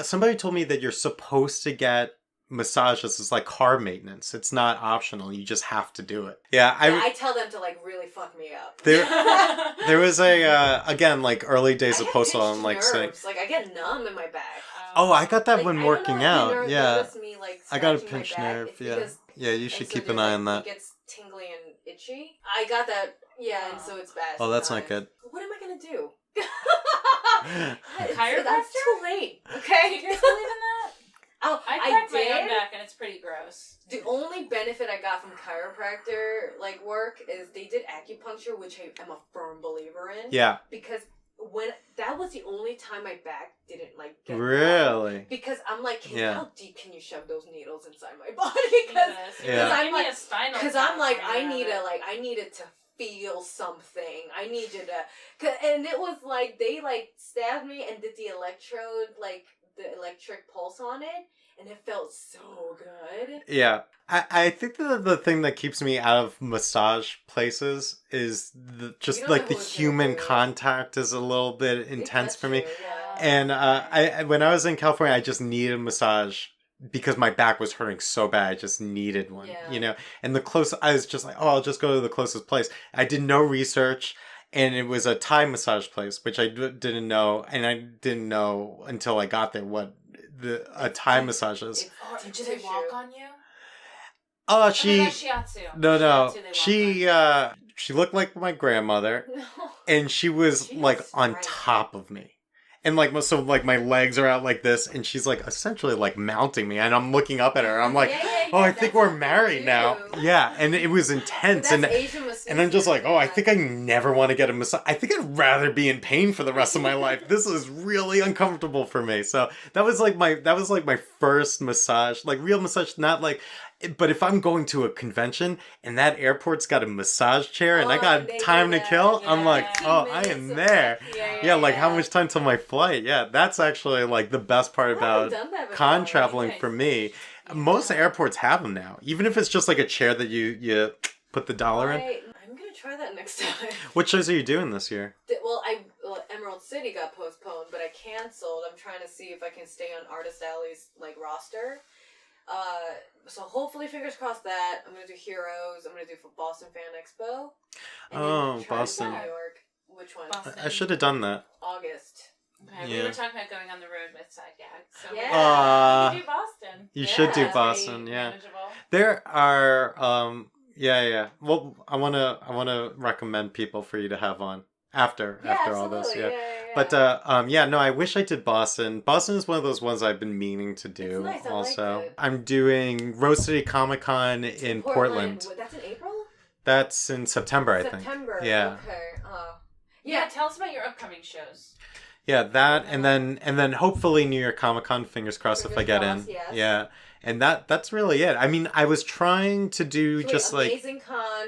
Somebody told me that you're supposed to get massages. It's like car maintenance. It's not optional. You just have to do it. Yeah, I tell them to like really fuck me up. There was again, like early days of postal. I'm like saying, like I get numb in my back. Oh, I got that like, when I working out. Yeah, me, like, I got a scratching my pinched back. nerve. It's Yeah, because, yeah. You should keep an like, eye on that. It gets tingly and itchy. I got that. Yeah, and so it's bad. Oh, that's not good. What am I gonna do? Chiropractor? That's too late. Okay. Do you guys believe in that? Oh, I cracked my own back and it's pretty gross. The only benefit I got from chiropractor like work is they did acupuncture, which I am a firm believer in. Yeah. Because when that was the only time my back didn't like get really out. Because I'm like, how deep can you shove those needles inside my body? Because I'm like, I needed to feel something. I need you to, and it was like they like stabbed me and did the electric pulse on it, and it felt so good. Yeah. I think the thing that keeps me out of massage places is the human contact is a little bit intense for me. Yeah. And I when I was in California, I just needed a massage because my back was hurting so bad. I just needed one, you know. And I was just like, I'll just go to the closest place. I did no research. And it was a Thai massage place, which I didn't know. And I didn't know until I got there what a Thai massage is. Did they walk on you? Oh, shiatsu. No. She looked like my grandmother. No. And she was like on top of me. And like, so like my legs are out like this, and she's like essentially like mounting me, and I'm looking up at her. I'm like, I think we're married now. Yeah, and it was intense, and I'm just like, I think I never want to get a massage. I think I'd rather be in pain for the rest of my life. This is really uncomfortable for me. So that was like my first massage, like real massage, not like. But if I'm going to a convention and that airport's got a massage chair and I got time to kill, I'm like, I am there. Yeah, like how much time till my flight? Yeah, that's actually like the best part about con traveling for me. Most airports have them now, even if it's just like a chair that you put the dollar in. I'm gonna try that next time. What shows are you doing this year? Well, Emerald City got postponed, but I canceled. I'm trying to see if I can stay on Artist Alley's like roster. So hopefully, fingers crossed that I'm gonna do Heroes. I'm gonna do for Boston Fan Expo. And Boston, New York. Which one? Boston. I should have done that. August. Okay, we were talking about going on the road with Side Gag. So yeah, you do Boston. You should do Boston. Yeah, there are. Well, I wanna recommend people for you to have on after all this. Yeah. But I wish I did Boston. Boston is one of those ones I've been meaning to do. It's nice, also, like it. I'm doing Rose City Comic Con in Portland. That's in April? That's in September, I think. September. Yeah. Okay. Yeah. Tell us about your upcoming shows. Yeah, that and then hopefully New York Comic Con. Fingers crossed if I get in. Yes. Yeah, and that's really it. I mean, I was trying to do Amazing Con,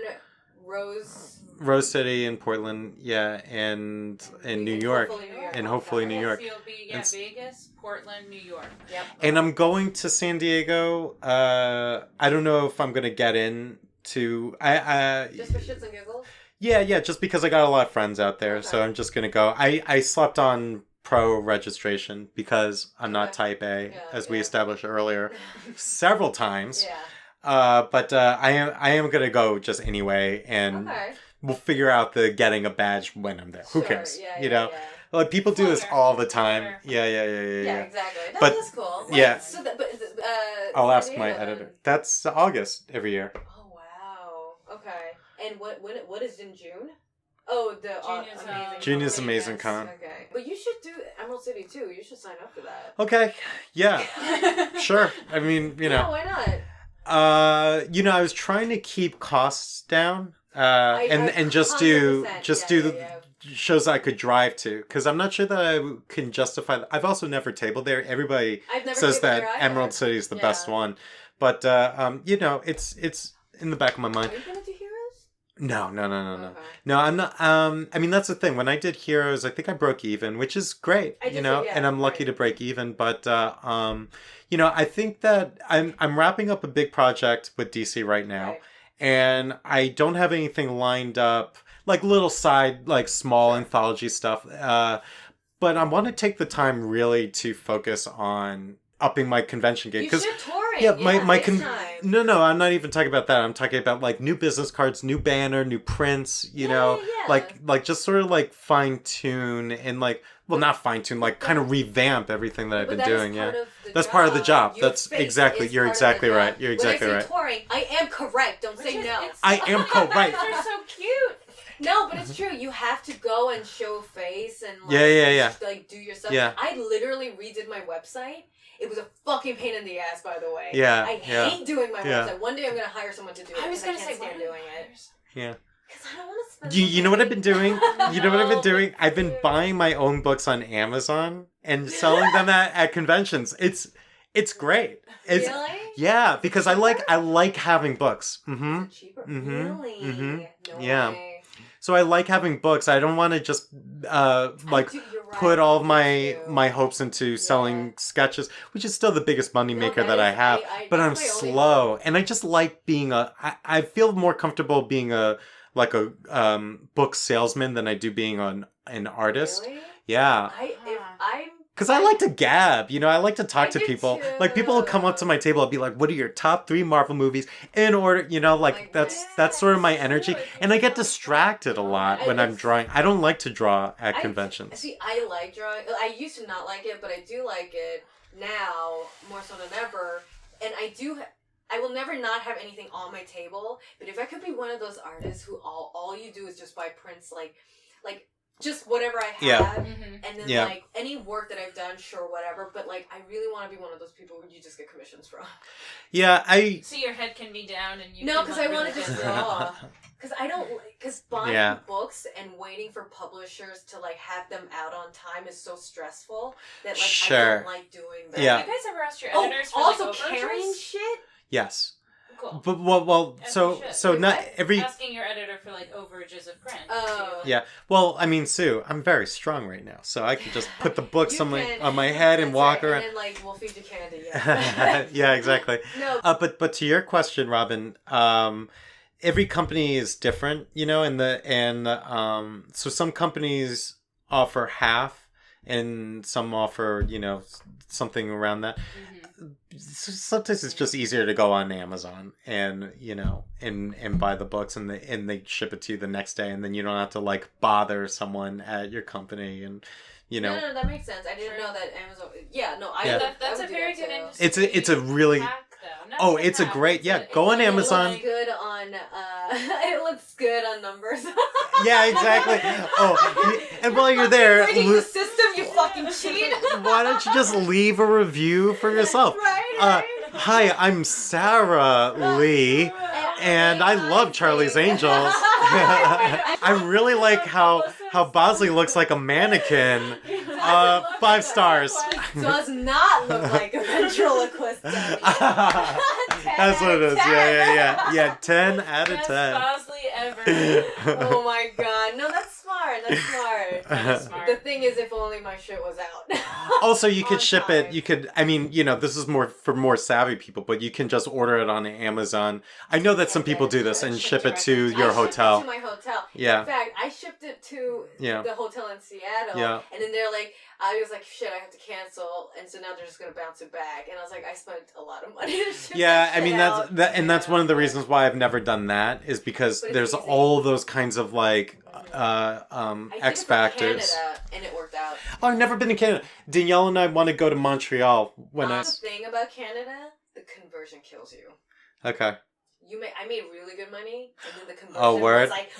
Rose City in Portland, and in New York, and hopefully New York. You'll be Vegas, Portland, New York. Yep. And I'm going to San Diego. I don't know if I'm gonna get in to. Just for shits and giggles. Yeah, just because I got a lot of friends out there, so I'm just gonna go. I slept on pro registration because I'm not type A, as we established earlier, several times. Yeah. But I am gonna go just anyway, and Okay. we'll figure out the getting a badge when I'm there. Who Sure, cares? yeah, You yeah, know, yeah. like people do this Floater. all the time. Floater. Yeah, exactly. No, But- that's cool. yeah. So that, but I'll San ask my Diego, then. editor. That's August every year. Oh wow. Okay. And what is in June? Oh, the June is, amazing. June is Con. Amazing yes. Con. Okay, but you should do Emerald City too. You should sign up for that. Okay, yeah, sure. I mean, you Yeah, know, why not? I was trying to keep costs down, and just do 100%, the shows I could drive to, because I'm not sure that I can justify. I've also never tabled there. Everybody I've never says tabled that there either. Emerald City is the Yeah. best one, but it's in the back of my mind. Are you gonna do Heroes? No. Okay. No, I'm not. I mean, that's the thing. When I did Heroes, I think I broke even, which is great, I did you know, too, yeah, and I'm lucky right. to break even. But, I think that I'm wrapping up a big project with DC right now, Right. and I don't have anything lined up, like little side, like small anthology stuff. But I want to take the time really to focus on upping my convention game, You because should touring. yeah, my next time. no, I'm not even talking about that. I'm talking about like new business cards, new banner, new prints, you know, Yeah. like just sort of like fine tune and like, well, not fine tune, like kind of revamp everything that I've been doing. Yeah, that's part of the job. Your That's face exactly. is You're part of exactly the right. job. You're exactly when I right. say touring, I am correct. Don't say no. I am correct. They're so cute. No, but it's true. You have to go and show face and like, Yeah. like do your stuff. Yeah. I literally redid my website. It was a fucking pain in the ass, by the way. Yeah, I yeah. hate doing my Yeah. website. One day I'm gonna hire someone to do it. I was because gonna say, can't stand doing it. Yeah. Because I don't want to spend. You know what I've been doing? You know what I've been No, doing? I've been dude. buying my own books on Amazon and selling them at conventions. It's great. It's Really? yeah, because I like having books. Mm-hmm. Is it cheaper? Mhm, Really? mhm. No Yeah. way. So I like having books. I don't want to just like You're right. put all of Me my too. my hopes into selling sketches, which is still the biggest money maker No, that I is- have. But I'm that's my only slow, hope. and I just like being I feel more comfortable being a book salesman than I do being an artist. Really? Yeah. If I'm. Because I like to gab, you know, I like to talk I to do people. too. Like, people will come up to my table, I'll be like, what are your top 3 Marvel movies in order, you know, like, that's sort of my energy. And I get distracted a lot when I'm drawing. I don't like to draw at conventions. See, I like drawing. I used to not like it, but I do like it now more so than ever. And I will never not have anything on my table. But if I could be one of those artists who all you do is just buy prints, like just whatever I have, Yeah. and then Yeah. like any work that I've done, sure, whatever. But like, I really want to be one of those people who you just get commissions from. Yeah, So your head can be down and you. No, can because look I want really to just good. draw. Because I don't, because buying Yeah. books and waiting for publishers to like have them out on time is so stressful that like I Sure. don't like doing that. Yeah. Have you guys ever asked your Oh, editors for also like carrying overages? shit. Yes. Cool. But, well, As so you should. so Wait, not what? every... Asking your editor for like overages of print. Oh. Yeah. Well, I mean, Sue, I'm very strong right now, so I can just put the books You on can- my head and That's walk right, around. And then like we'll feed you candy. Yeah. Yeah, exactly. No. But to your question, Robin, every company is different, you know, so some companies offer half, and some offer, you know, something around that. Sometimes it's just easier to go on Amazon and, you know, and buy the books, and they ship it to you the next day, and then you don't have to like bother someone at your company, and you know. No, that makes sense. I didn't know that Amazon. Yeah, no, I. Yeah. That's I a would do very that good too. industry. It's a really hack, though. Not Oh, just it's a hack, great- yeah, it's go on like a Amazon. It looks good on. It looks good on numbers. Yeah, exactly. Oh, and while you're there, Breaking the system, you fucking cheat. why don't you just leave a review for yourself? Right. Hi, I'm Sarah Lee, and I love Charlie's Angels. I really like how Bosley looks like a mannequin. 5 stars. Does not look like a ventriloquist dummy. That's what it is. 10 Yeah. 10 out of Best 10. Bosley ever. Oh my god. No, that's smart. That's smart. That's smart. The thing is, if only my shit was out. Also, you could On ship time. it. You could. I mean, you know, this is more for more savvy people, but you can just order it on Amazon. I know that some And people then do this ship and ship it directly to to your I shipped hotel. it to my hotel. Yeah. In fact, I shipped it to Yeah. the hotel in Seattle. Yeah. And then they're like, I was like, shit, I have to cancel. And so now they're just going to bounce it back. And I was like, I spent a lot of money to ship Yeah, that I mean shit that's out. that, and that's one of the Yeah. reasons why I've never done that is because But it's there's easy. all those kinds of like I did X it for factors. Canada, and it worked out. Oh, I've never been to Canada. Danielle and I want to go to Montreal when I. The thing about Canada, the conversion kills you. Okay. I made really good money, and then the conversion Oh, word? was like,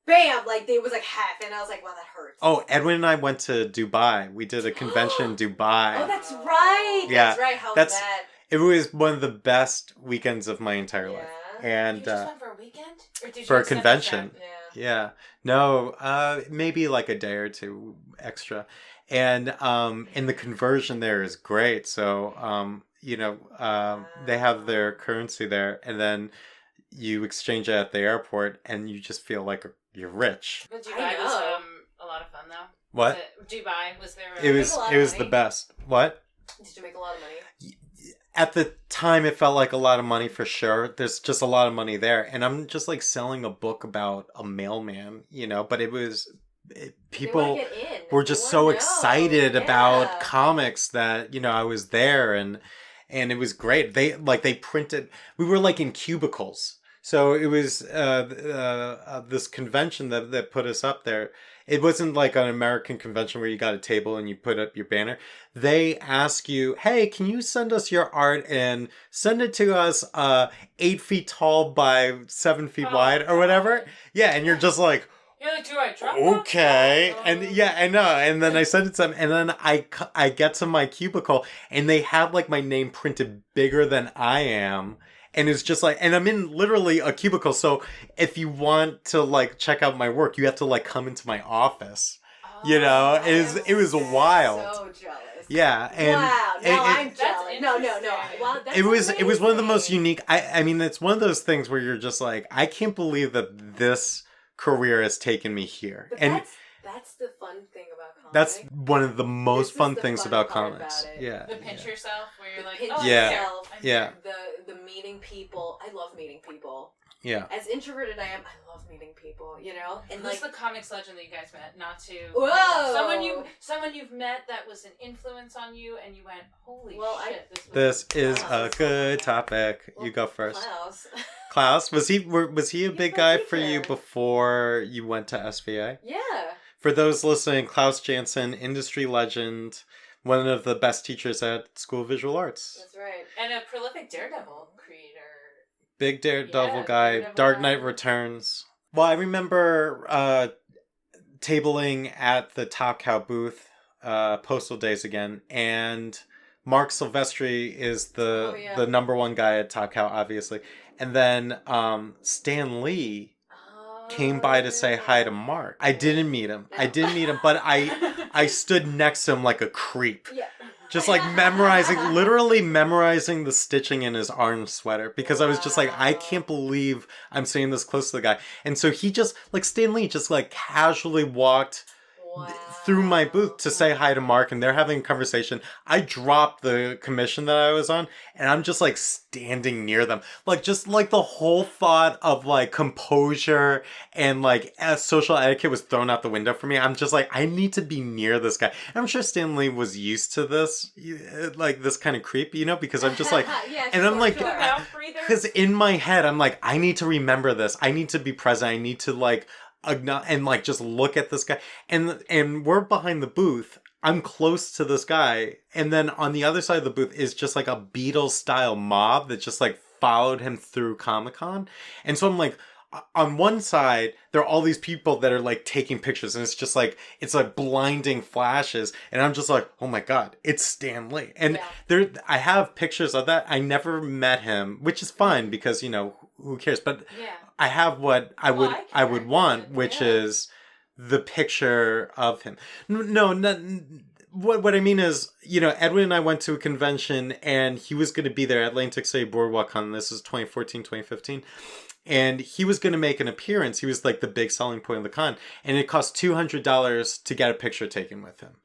bam! Like, it was like half, and I was like, wow, that hurts. Oh, Edwin and I went to Dubai. We did a convention in Dubai. Oh, that's right! Yeah, That's right, how was that's- that? It was one of the best weekends of my entire life. Yeah. And You just went for a weekend? Or did you for a extend the convention. trip? Yeah. yeah, no, maybe like a day or two extra. And the conversion there is great. So you know, they have their currency there, and then you exchange it at the airport, and you just feel like you're rich. But I Dubai was know. a lot of fun, though. What? Dubai, was there It was a lot it of was the money. best. What? Did you make a lot of money? At the time, it felt like a lot of money for sure. There's just a lot of money there, and I'm just like selling a book about a mailman, you know. But people were just so excited about comics that I was there, and it was great. They printed. We were like in cubicles, so it was this convention that put us up there. It wasn't like an American convention where you got a table and you put up your banner. They ask you, hey, can you send us your art and send it to us 8 feet tall by 7 feet wide or whatever? Yeah, and you're just like, You're like, do I drop okay. off? And yeah, I know. And then I sent it to them, and then I get to my cubicle, and they have like my name printed bigger than I am. And it's just like, and I'm in literally a cubicle. So if you want to like check out my work, you have to like come into my office. You know, it was wild. So jealous. Yeah, and wow, now I'm That's jealous. No. interesting. Wow, that's it was one of the most amazing. unique. I mean, it's one of those things where you're just like, I can't believe that this career has taken me here. But And that's the fun thing about comics. that's one of the most This is fun the things fun about part comics. about it. Yeah. The pinch yeah. yourself, where you're like, pinch oh, Yeah. yourself, I'm Yeah. the meeting people. I love meeting people. Yeah. As introverted I am, I love meeting people. You know, and Who's like the comics legend that you guys met? Not to whoa, someone you've met that was an influence on you, and you went, holy Well, shit, This is Klaus. a good topic. You go first. Klaus. Klaus, was he a He's big my guy for you teacher. before you went to SVA? Yeah. For those listening, Klaus Janson, industry legend, one of the best teachers at School of Visual Arts. That's right. and a prolific Daredevil creator. Big Daredevil Yeah, guy, Daredevil Dark guy. Knight Returns. Well, I remember tabling at the Top Cow booth, Postal Days again, and Mark Silvestri is Oh, yeah. the number one guy at Top Cow, obviously. And then Stan Lee came by to say hi to Mark. I didn't meet him. But I stood next to him like a creep. Yeah. Just like literally memorizing the stitching in his orange sweater because I was just like, I can't believe I'm sitting this close to the guy. And so he just, like Stan Lee, just like casually walked through my booth to say hi to Mark, and they're having a conversation. I dropped the commission that I was on, and I'm just like standing near them. Like, just like the whole thought of like composure and like social etiquette was thrown out the window for me. I'm just like, I need to be near this guy. And I'm sure Stan Lee was used to this, like this kind of creep, because I'm just like, yeah, and I'm like, The mouth breather. because in my head, I'm like, I need to remember this. I need to be present. I need to like, and like just look at this guy. And we're behind the booth. I'm close to this guy. And then on the other side of the booth is just like a Beatles style mob that just like followed him through Comic-Con. And so I'm like, on one side, there are all these people that are like taking pictures, and it's like blinding flashes, and I'm just like, oh my god, it's Stan Lee. And I have pictures of that. I never met him, which is fine because who cares? But Yeah. I have what I would I would want, which yeah. is the picture of him. No, not, what I mean is, Edwin and I went to a convention, and he was going to be there at Atlantic City Boardwalk Con. This is 2014, 2015. And he was going to make an appearance. He was like the big selling point of the con. And it cost $200 to get a picture taken with him.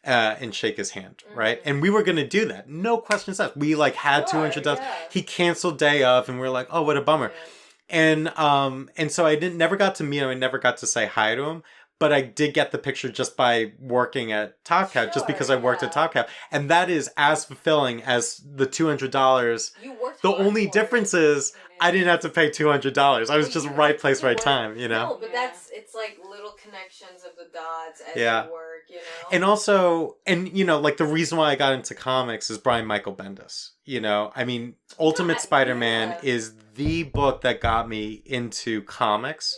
And shake his hand, right? And we were gonna do that, no questions asked. We like had $200. Yeah. He canceled day of, and we were like, "Oh, what a bummer." Yeah. And so I never got to meet him. I never got to say hi to him. But I did get the picture just by working at Top Cat, just because I worked at Top Cat, and that is as fulfilling as the $200. The only difference is I didn't have to pay $200. I was just right place, right time. No, but it's like little connections of the dots as you work. And also, like the reason why I got into comics is Brian Michael Bendis. I mean, Ultimate Spider-Man is the book that got me into comics,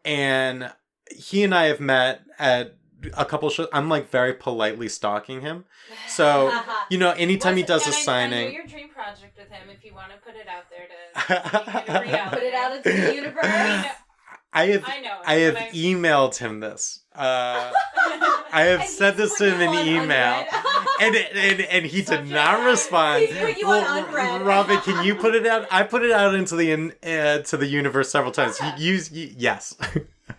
and he and I have met at a couple shows. I'm like very politely stalking him. So, anytime he does a signing. I know your dream project with him, if you want to put it out there to put it out into the universe. I have emailed him this. I have said this to him in email. And he did not respond. He's put you on unread. Robin, can you put it out? I put it out into the universe several times. Yes.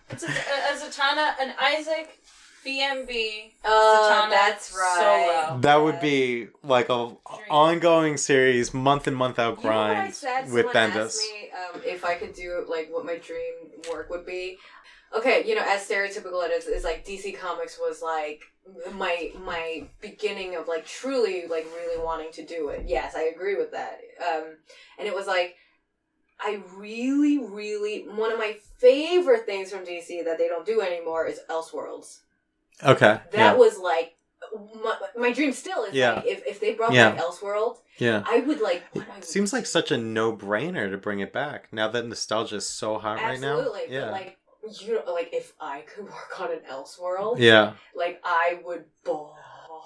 It's a Zatanna, an Isaac, BMB. Oh, that's right. Solo. That would be like a ongoing series, month in, month out grind with Bendis. Asked me if I could do like what my dream work would be. Okay, as stereotypical it is like DC Comics was like my beginning of like truly like really wanting to do it. Yes, I agree with that. And it was like I really, really one of my favorite things from DC that they don't do anymore is Elseworlds. Okay. That was like my dream still is like if they brought back Elseworld, I would like. Seems like such a no-brainer to bring it back now that nostalgia is so hot right now. Absolutely, but like like if I could work on an Elseworld, like I would ball.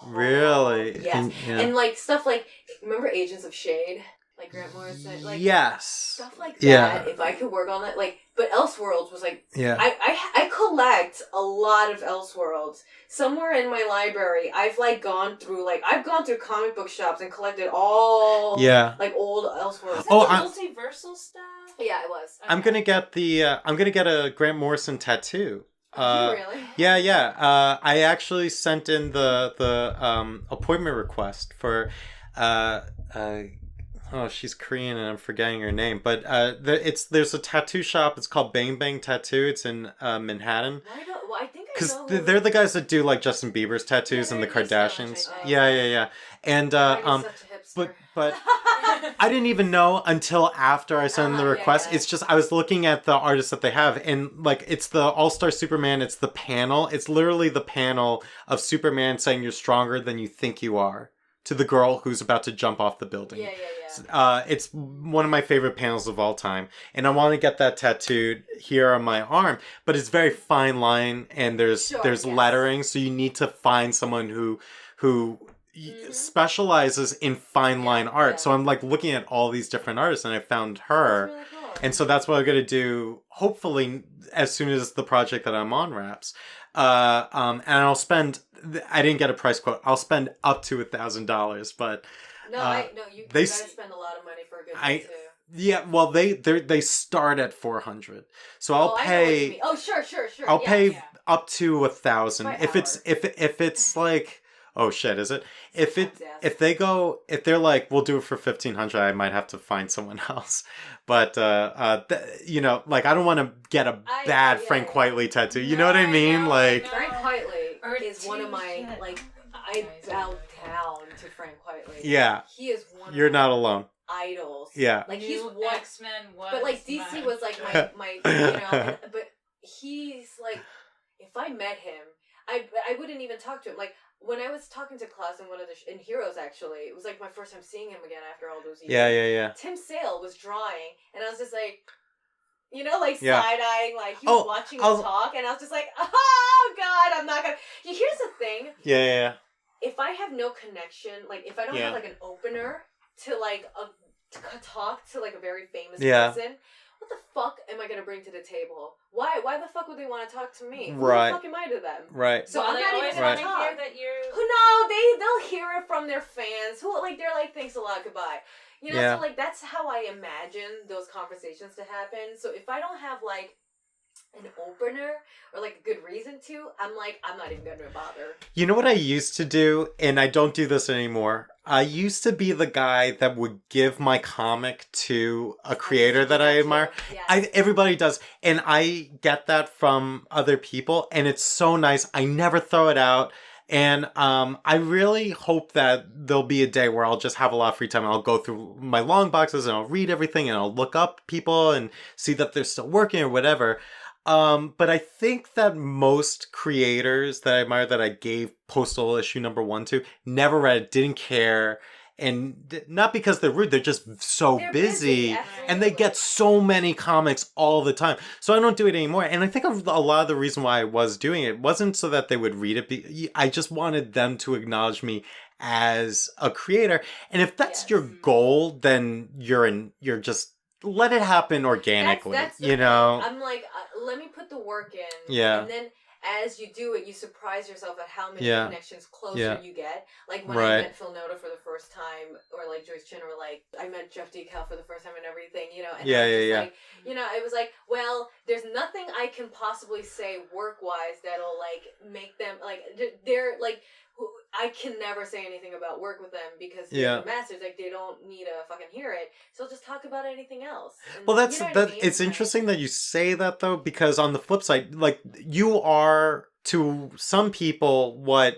Really? Yes, and like stuff like remember Agents of Shade. Like Grant Morrison, like stuff like that. Yeah. If I could work on that, like, but Elseworlds was like, I collect a lot of Elseworlds. Somewhere in my library, I've gone through comic book shops and collected all like old Elseworlds. Multiversal stuff. Yeah, it was. Okay. I'm gonna get a Grant Morrison tattoo. Really? Yeah. I actually sent in the appointment request for oh, she's Korean and I'm forgetting her name. But there's a tattoo shop. It's called Bang Bang Tattoo. It's in Manhattan. I think I know. Because they're the guys that do like Justin Bieber's tattoos and the Kardashians. Yeah. And but I didn't even know until after I sent them the request. It's just I was looking at the artists that they have, and like it's the All-Star Superman. It's the panel. It's literally the panel of Superman saying you're stronger than you think you are to the girl who's about to jump off the building. Yeah. It's one of my favorite panels of all time. And I want to get that tattooed here on my arm. But it's very fine line and there's lettering. So you need to find someone who specializes in fine line art. Yeah. So I'm like looking at all these different artists and I found her. That's really cool. And so that's what I'm going to do, hopefully, as soon as the project that I'm on wraps. And I'll spend... I didn't get a price quote. I'll spend up to $1,000, but you gotta spend a lot of money for a good tattoo. Yeah, well, they start at $400, so I'll pay. Oh, sure. I'll pay up to $1,000 if it's like. Oh shit! Is it? If they're like, we'll do it for $1,500, I might have to find someone else. But like I don't want to get a bad Frank Quitely tattoo. You know what I mean? Like Frank Quitely is one of my I bow down to Frank Quitely. Yeah, he is one. You're not alone. Idols. Yeah, like he's X-Men was. But like DC was like my but he's like, if I met him, I wouldn't even talk to him. Like when I was talking to Klaus in one of the in Heroes, actually, it was like my first time seeing him again after all those years. Yeah. Tim Sale was drawing, and I was just like, side-eyeing, like he was watching him talk, and I was just like, oh God, I'm not gonna. Here's the thing. Yeah. If I have no connection, like if I don't have like an opener to like talk to like a very famous person, what the fuck am I gonna bring to the table? Why the fuck would they want to talk to me? Right. Who the fuck am I to them? Right. So well, I'm they not always even want gonna to talk. hear that you're. Who no, they'll hear it from their fans. Who like they're like, thanks a lot, goodbye. You know, Yeah. so like that's how I imagine those conversations to happen. So if I don't have like an opener or like a good reason to, I'm like, I'm not even gonna bother. You know what I used to do, and I don't do this anymore? I used to be the guy that would give my comic to a creator that I admire. Yes. Everybody does. And I get that from other people, and it's so nice. I never throw it out. And I really hope that there'll be a day where I'll just have a lot of free time. I'll go through my long boxes and I'll read everything and I'll look up people and see that they're still working or whatever. But I think that most creators that I admire that I gave Postal issue number 1 to never read it, didn't care. And not because they're rude, they're just so They're busy and they get so many comics all the time. So I don't do it anymore. And I think a lot of the reason why I was doing it wasn't so that they would read it. I just wanted them to acknowledge me as a creator. And if that's your goal, then you're just let it happen organically, that's you know? I'm like, let me put the work in. Yeah. And then as you do it, you surprise yourself at how many connections closer you get. Like when I met Phil Noto for the first time, or like Joyce Chin, or like I met Jeff Decal for the first time and everything, you know? And like, you know, it was like, well, there's nothing I can possibly say work-wise that'll like make them, like, they're like, I can never say anything about work with them because they're masters. Like they don't need to fucking hear it. So I'll just talk about anything else. And, well, that's you know that. I mean? It's interesting that you say that though, because on the flip side, like you are to some people what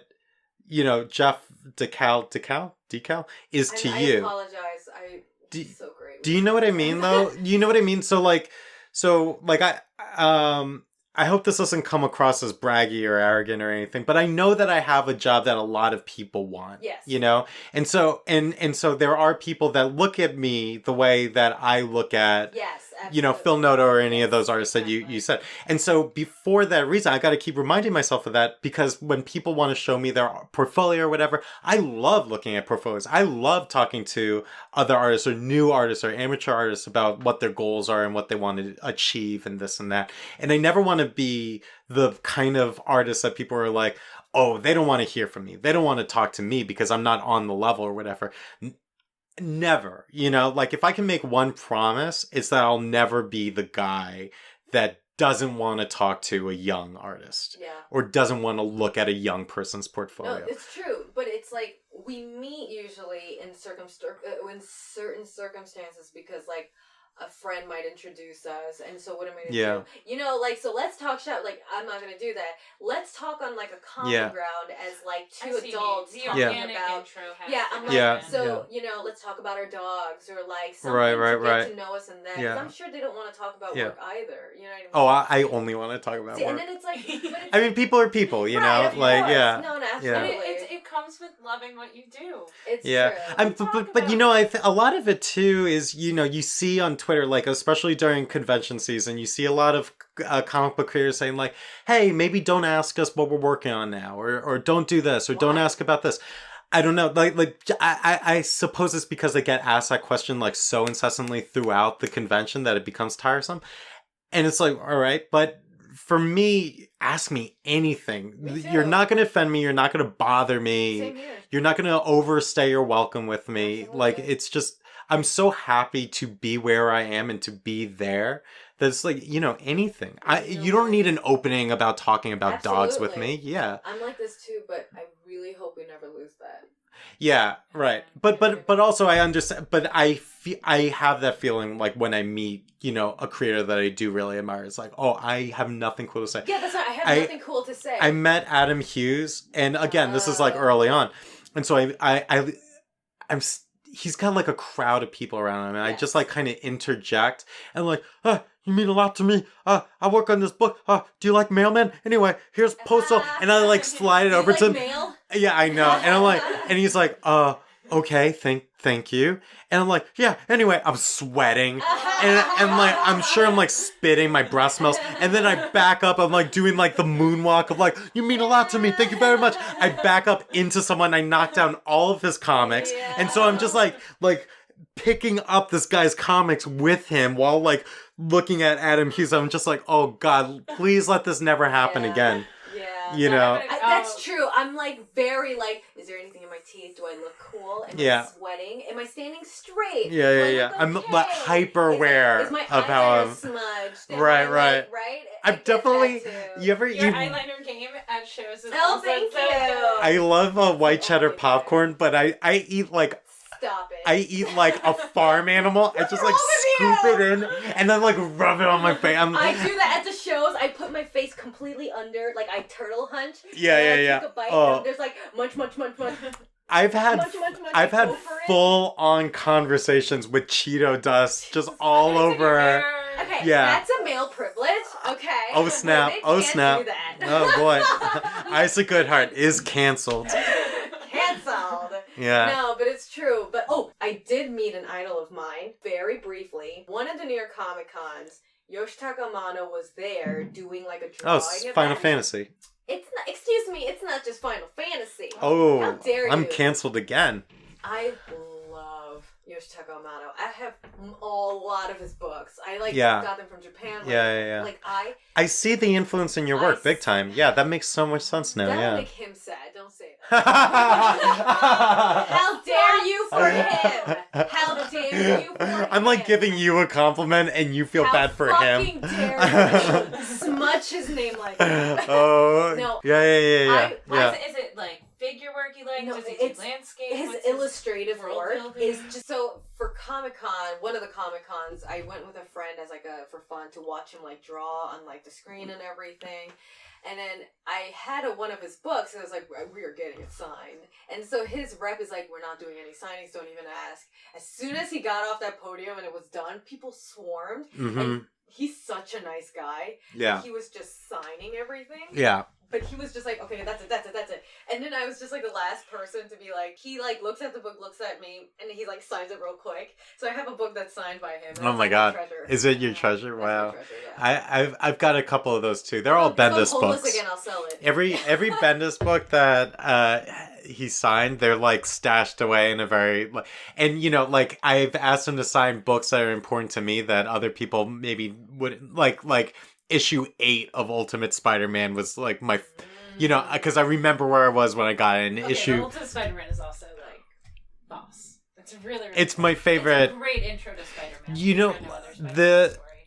Jeff Decal is to you. I apologize. So great. Do you know what I mean though? You know what I mean? So like I hope this doesn't come across as braggy or arrogant or anything, but I know that I have a job that a lot of people want. Yes. You know? And so there are people that look at me the way that I look at Phil Noto or any of those artists that you said. And so before that reason, I got to keep reminding myself of that, because when people want to show me their portfolio or whatever, I love looking at portfolios. I love talking to other artists or new artists or amateur artists about what their goals are and what they want to achieve and this and that. And I never want to be the kind of artist that people are like, oh, they don't want to hear from me. They don't want to talk to me because I'm not on the level or whatever. Never, like if I can make one promise, it's that I'll never be the guy that doesn't want to talk to a young artist or doesn't want to look at a young person's portfolio. No, it's true, but it's like we meet usually in certain circumstances because like a friend might introduce us, and so what am I gonna do? Like, so let's talk shop. Like, I'm not gonna do that. Let's talk on like a common ground as like two adults talking about. I'm like, let's talk about our dogs or like something to get to know us and that. Because I'm sure they don't want to talk about work either. You know what I mean? Oh, I only want to talk about work. And then it's like, I mean, people are people, you know, like no, absolutely. It comes with loving what you do. It's true. But a lot of it too is you see on Twitter, like especially during convention season, you see a lot of comic book creators saying like, hey, maybe don't ask us what we're working on now, or don't do this, or don't ask about this. I don't know, I suppose it's because they get asked that question like so incessantly throughout the convention that it becomes tiresome. And it's like, all right, but for me, ask me anything. You're not going to offend me. You're not going to bother me. Same here. You're not going to overstay your welcome with me. Absolutely. Like, it's just, I'm so happy to be where I am and to be there. That's like, anything. You don't need an opening about talking about dogs with me. Yeah. I'm like this too, but I really hope we never lose that. Yeah, right. But also I understand, but I have that feeling like when I meet, a creator that I do really admire. It's like, oh, I have nothing cool to say. Yeah, that's right. I have nothing cool to say. I met Adam Hughes, and again, this is like early on. And so I'm he's got like a crowd of people around him, and I just like kind of interject and like, you mean a lot to me. I work on this book. Do you like mailman? Anyway, here's Postal, and I like slide it over to him. Mail? Yeah, I know. And I'm like, and he's like, okay, thank you. And I'm like, yeah, anyway, I'm sweating. And like, I'm sure I'm like spitting, my breath smells. And then I back up, I'm like doing like the moonwalk of like, you mean a lot to me, thank you very much. I back up into someone, I knock down all of his comics. And so I'm just like picking up this guy's comics with him while like looking at Adam Hughes. I'm just like, oh God, please let this never happen again. Yeah. You know? That's true. I'm like very like, is there anything in my teeth? Do I look cool? Am I sweating? Am I standing straight? Yeah. I'm like hyper aware is my of how I'm smudged. Right. Right. I'm definitely. Your eyeliner game at shows is thank you. I love white cheddar popcorn, but I eat like. Stop it. I eat like a farm animal. I just like scoop it in and then like rub it on my face. I do that at the shows. I put my face completely under, like I turtle hunch. Yeah. Take a bite and there's like munch. I've had full on conversations with Cheeto dust just all over. Okay, yeah. That's a male privilege. Okay. Oh snap! Do that. Oh boy! Isaac Goodhart is canceled. Yeah. No, but it's true. But I did meet an idol of mine very briefly. One of the New York Comic Cons, Yoshitaka Amano was there doing like a drawing. Oh, it's Final Fantasy. It's not. Excuse me. It's not just Final Fantasy. Oh, how dare you? I'm canceled again. I love Yoshitaka Amano. I have a lot of his books. I got them from Japan. Yeah. Like I see the influence in your work big time. Yeah, that makes so much sense now. That'll make him sad. Don't say that. How dare you for him? How dare you for him? I'm like giving you a compliment and you feel bad for him. How dare you smudge his name like that? Oh. No. Yeah. Is it like figure work you like? No, does he do landscape? His illustrative work is just so. For Comic-Con, one of the Comic-Cons, I went with a friend as like for fun to watch him like draw on like the screen and everything. And then I had one of his books, and I was like, we are getting it signed. And so his rep is like, we're not doing any signings, don't even ask. As soon as he got off that podium and it was done, people swarmed. Mm-hmm. And he's such a nice guy. Yeah. He was just signing everything. Yeah. But he was just like, okay, that's it. And then I was just like the last person to be like, he like looks at the book, looks at me, and he like signs it real quick. So I have a book that's signed by him. Oh my God. Is it your treasure? Wow. Treasure, yeah. I've got a couple of those too. They're all Bendis books. Again, I'll sell it. Every Bendis book that he signed, they're like stashed away in a very, and you know, like I've asked him to sign books that are important to me that other people maybe wouldn't like. Issue 8 of Ultimate Spider-Man was like my, you know, because I remember where I was when I got an issue. The Ultimate Spider-Man is also like boss. It's really it's my favorite. It's a great intro to Spider-Man. You know,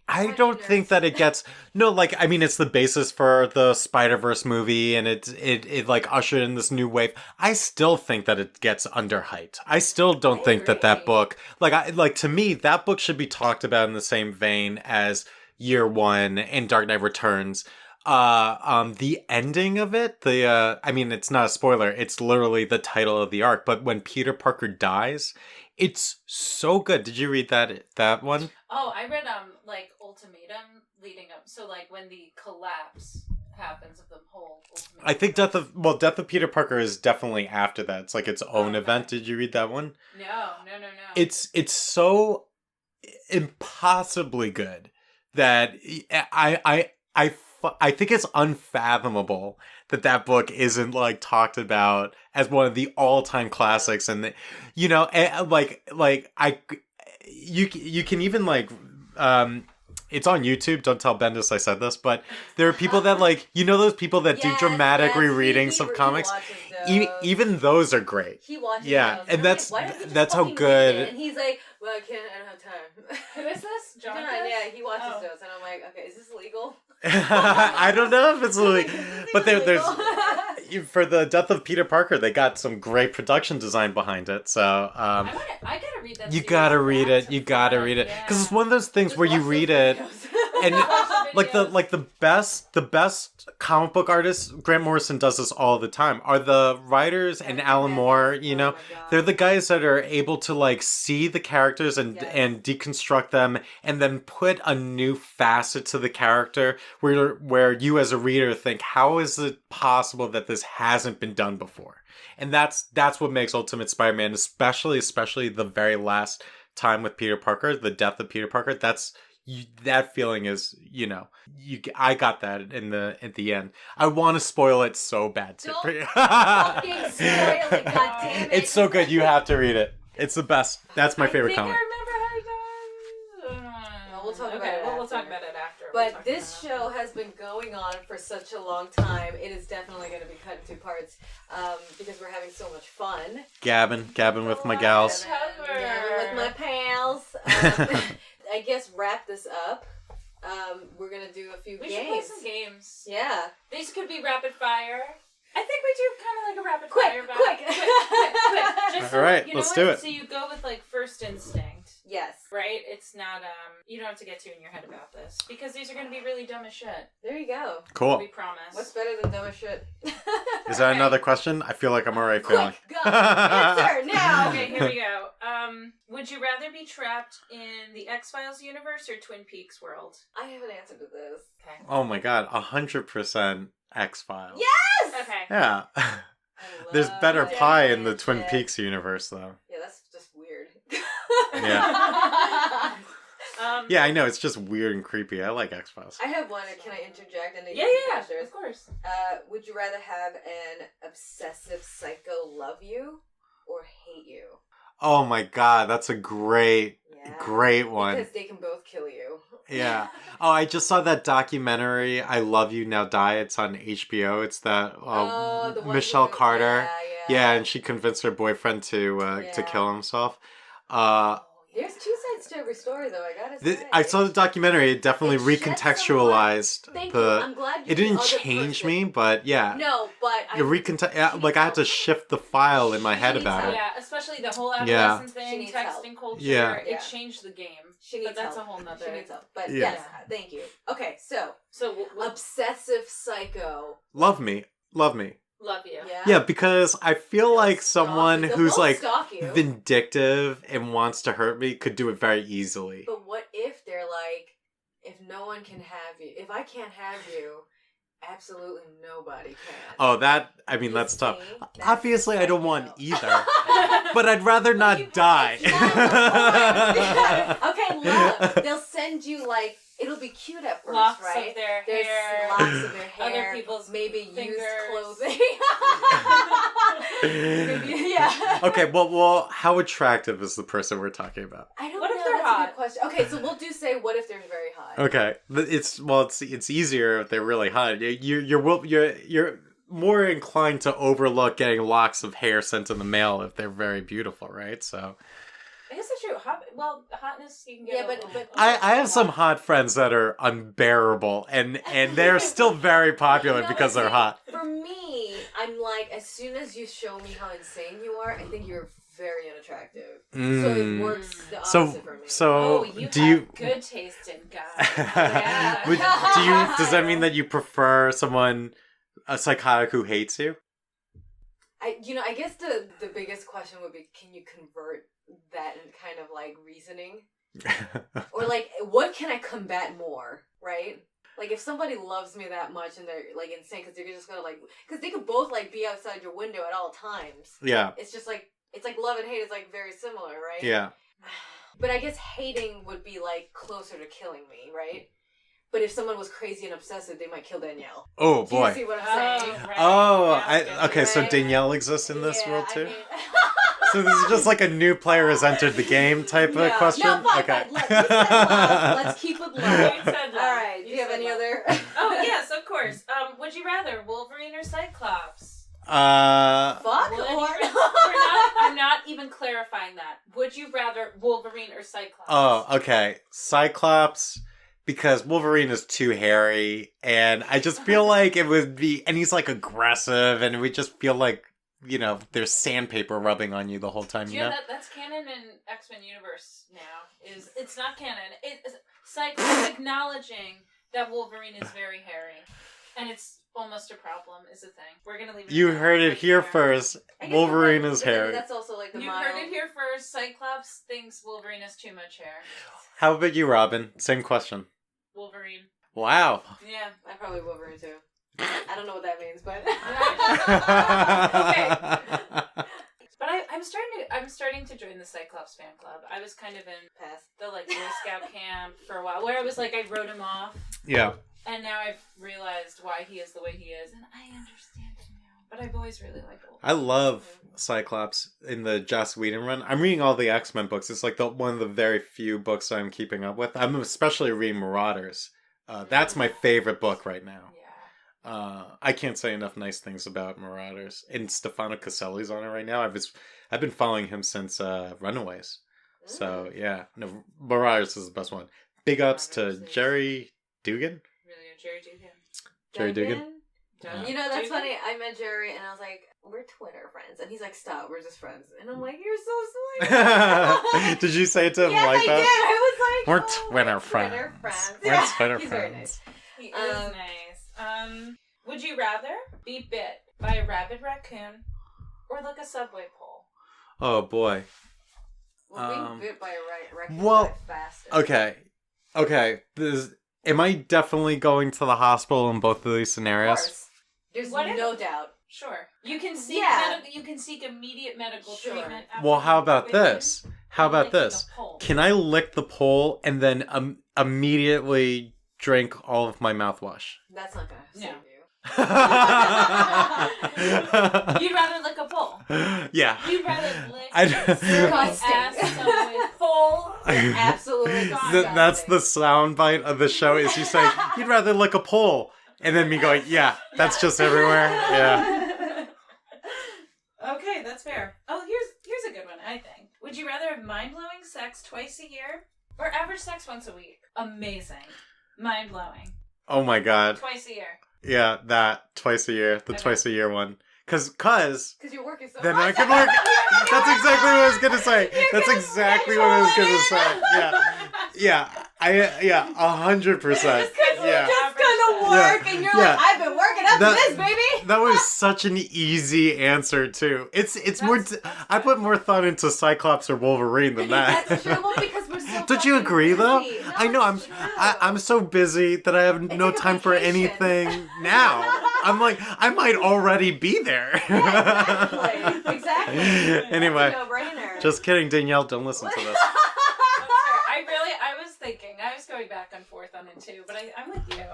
I don't think that it gets I mean it's the basis for the Spider-Verse movie and it like ushered in this new wave. I still think that it gets underhyped. I still don't think that book to me that book should be talked about in the same vein as Year One and Dark Knight Returns. The ending of it, I mean, it's not a spoiler. It's literally the title of the arc. But when Peter Parker dies, it's so good. Did you read that one? Oh, I read like Ultimatum leading up. So like when the collapse happens of the whole Ultimatum. I think Death of Peter Parker is definitely after that. It's like its own event. Did you read that one? No. It's so impossibly good that I think it's unfathomable that book isn't like talked about as one of the all-time classics, and you know, you can even like it's on YouTube. Don't tell Bendis I said this, but there are people that like, you know, those people that do dramatic rereadings of comics. Even those are great. He watches those. And that's how good. And he's like, well, I don't have time. Who is this? John? Yeah, he watches those, and I'm like, okay, is this legal? I don't know if it's legal, but there's for the Death of Peter Parker, they got some great production design behind it. So I gotta read that. You gotta read it because it's one of those things where you read it. And the best comic book artists, Grant Morrison does this all the time, are the writers and Alan Moore, you know, they're the guys that are able to like see the characters and deconstruct them and then put a new facet to the character where you as a reader think, how is it possible that this hasn't been done before? And that's what makes Ultimate Spider-Man, especially the very last time with Peter Parker, the death of Peter Parker, that feeling is, you know, I got that at the end. I want to spoil it so bad. Don't fucking spoil it, goddammit. It's so good. You have to read it. It's the best. That's my favorite comic. I remember how he goes. Well, we'll talk about it We'll after. talk about it after. But this show has been going on for such a long time. It is definitely going to be cut into parts because we're having so much fun. Gabbing with my gals. Gabbing with my pals. I guess wrap this up. We're going to do a few We games. should play some games. Yeah. These could be rapid fire. I think we do kind of like a rapid Quick, fire. quick. Just All right, you know let's what? do it. So you go with like first instinct, Yes. right? It's not you don't have to get too in your head about this because these are going to be really dumb as shit. There you go. Cool. We promise. What's better than dumb as shit? Is that another question? I feel like I'm already failing. Quick, go. Answer now. Okay, here we go. Would you rather be trapped in the X-Files universe or Twin Peaks world? I have an answer to this. Okay. Oh my god, 100% X-Files. Yes! Okay. Yeah. I There's love better it. pie in the Twin Shit. Peaks universe, though. Yeah, that's just weird. Yeah. Yeah, I know. It's just weird and creepy. I like X-Files. I have one. Can I interject? And then Yeah, you can yeah, finish yours? of course. Would you rather have an obsessive psycho love you or hate you? Oh my god, that's a great one. Because they can both kill you. Yeah. Oh, I just saw that documentary, I Love You Now Die. It's on HBO. It's that The one Michelle who- Carter. Yeah. Yeah, and she convinced her boyfriend to kill himself. There's two sides to every story, though. I gotta say. I saw the documentary. It definitely It sheds some recontextualized light. Thank the. you. I'm glad you It didn't the other change person. me, but yeah. No, but You like I had to shift the file in my head about it. Yeah, especially the whole Yeah. adolescent She thing, needs texting help. culture. Yeah. It Yeah. changed the game. She needs But that's help. a whole nother. She needs help. But Yeah. yes, thank you. Okay, so So obsessive psycho. Love me. love you. Yeah. Yeah, because I feel like someone They'll who's both like stalk you. vindictive and wants to hurt me could do it very easily. But what if they're like, if no one can have you, if I can't have you, absolutely nobody can. Oh, that's tough. See? That's Obviously, I don't want psycho. either. But I'd rather not die. Okay, love. They'll send you like, it'll be cute at first, Locks right? of their There's hair. locks of their hair. Other people's maybe fingers. used clothing. Maybe, yeah. Okay, well, how attractive is the person we're talking about? I don't What if know. they're That's a hot? good question. Okay, so we'll do say what if they're very hot. Okay, it's easier if they're really hot. You're more inclined to overlook getting locks of hair sent in the mail if they're very beautiful, right? So I guess that's true. Hotness you can get. Yeah, a but I have some hot friends that are unbearable, and they're still very popular You know, because they're see, hot. For me, I'm like, as soon as you show me how insane you are, I think you're very unattractive. So it works the opposite for me. Oh, you do have you? good taste in guys. Yeah. Does that mean that you prefer someone a psychotic who hates you? I guess the biggest question would be, can you convert that in kind of like reasoning? Or like, what can I combat more, right? Like, if somebody loves me that much and they're like insane because they're just gonna like, because they could both like be outside your window at all times. Yeah. It's just like, it's like love and hate is like very similar, right? Yeah. But I guess hating would be like closer to killing me, right? But if someone was crazy and obsessive, they might kill Danielle. Oh Do you boy. see what I'm saying? Right. Oh, Yeah, okay. So right. Danielle exists in this world too. I mean, So this is just like a new player has entered the game type of question. No, fine, Okay. fine. You said love. Let's keep it love. You said love. All right. Do you have said any love. other? Oh yes, of course. Would you rather Wolverine or Cyclops? Fuck Would or you- I'm not even clarifying that. Would you rather Wolverine or Cyclops? Oh, okay. Cyclops, because Wolverine is too hairy, and I just feel like it would be, and he's like aggressive, and it would just feel like, there's sandpaper rubbing on you the whole time, Do you know that's canon in X-Men universe now? It's not canon. It's Cyclops acknowledging that Wolverine is very hairy, and it's almost a problem. Is a thing. We're gonna leave it. You at that. heard it Right here there. first. I guess Wolverine that's- is hairy. That's also like the You mild. heard it here first. Cyclops thinks Wolverine has too much hair. How about you, Robin? Same question. Wolverine. Wow. Yeah. I probably Wolverine too. I don't know what that means, but. But I'm starting to join the Cyclops fan club. I was kind of in Pass. the like Boy Scout camp for a while, where I was like I wrote him off, Yeah. and now I've realized why he is the way he is, and I understand him now. but I've always really liked old. I love Cyclops in the Joss Whedon run. I'm reading all the X-Men books. It's like one of the very few books I'm keeping up with. I'm especially reading Marauders. That's my favorite book right now. Yeah. I can't say enough nice things about Marauders. And Stefano Caselli's on it right now. I've been following him since Runaways. So yeah, no, Marauders is the best one. Big ups to Jerry Dugan. Really, Jerry Dugan. Jerry Dugan. You know, that's funny. I met Jerry and I was like, we're Twitter friends. And he's like, stop, we're just friends. And I'm like, you're so sweet. Did you say it to him yes, like that? Yes, I did. I was like, we're Twitter friends. Twitter friends. We're Twitter he's friends. very nice. He is nice. Would you rather be bit by a rabid raccoon or like a subway pole? Oh boy. Well, being bit by a raccoon well, fast. Okay. Am I definitely going to the hospital in both of these scenarios? Of course. There's no doubt. Sure. You can seek you can seek immediate medical treatment. Well, how about this? Can I lick the pole and then immediately drink all of my mouthwash? That's not gonna save you. You'd rather lick a pole. Yeah. You'd rather lick disgusting pole. Absolutely. That's the soundbite of the show. Is you saying you'd rather lick a pole, and then me going, yeah, that's just everywhere. Yeah. Okay, that's fair. Oh, here's a good one. I think. Would you rather have mind-blowing sex twice a year or average sex once a week? Amazing. Mind-blowing. Oh my god. Twice a year. Yeah, that twice a year, twice a year one. Cause you're working so then much. I can work. That's exactly what I was gonna say. That's exactly what I was gonna say. Yeah. 100%. You're just gonna work, and you're like, I've been working up to this, baby. That was such an easy answer too. It's more. I put more thought into Cyclops or Wolverine than that. That's true. Well, because we're so. Don't you agree though? Busy. No, I know I'm so busy that I have no like a time for vacation. anything now. I'm like I might already be there. Yeah, exactly. Anyway, That's a no-brainer. just kidding, Danielle. Don't listen to this. I was thinking. I was going back and forth on it too, but I'm with you.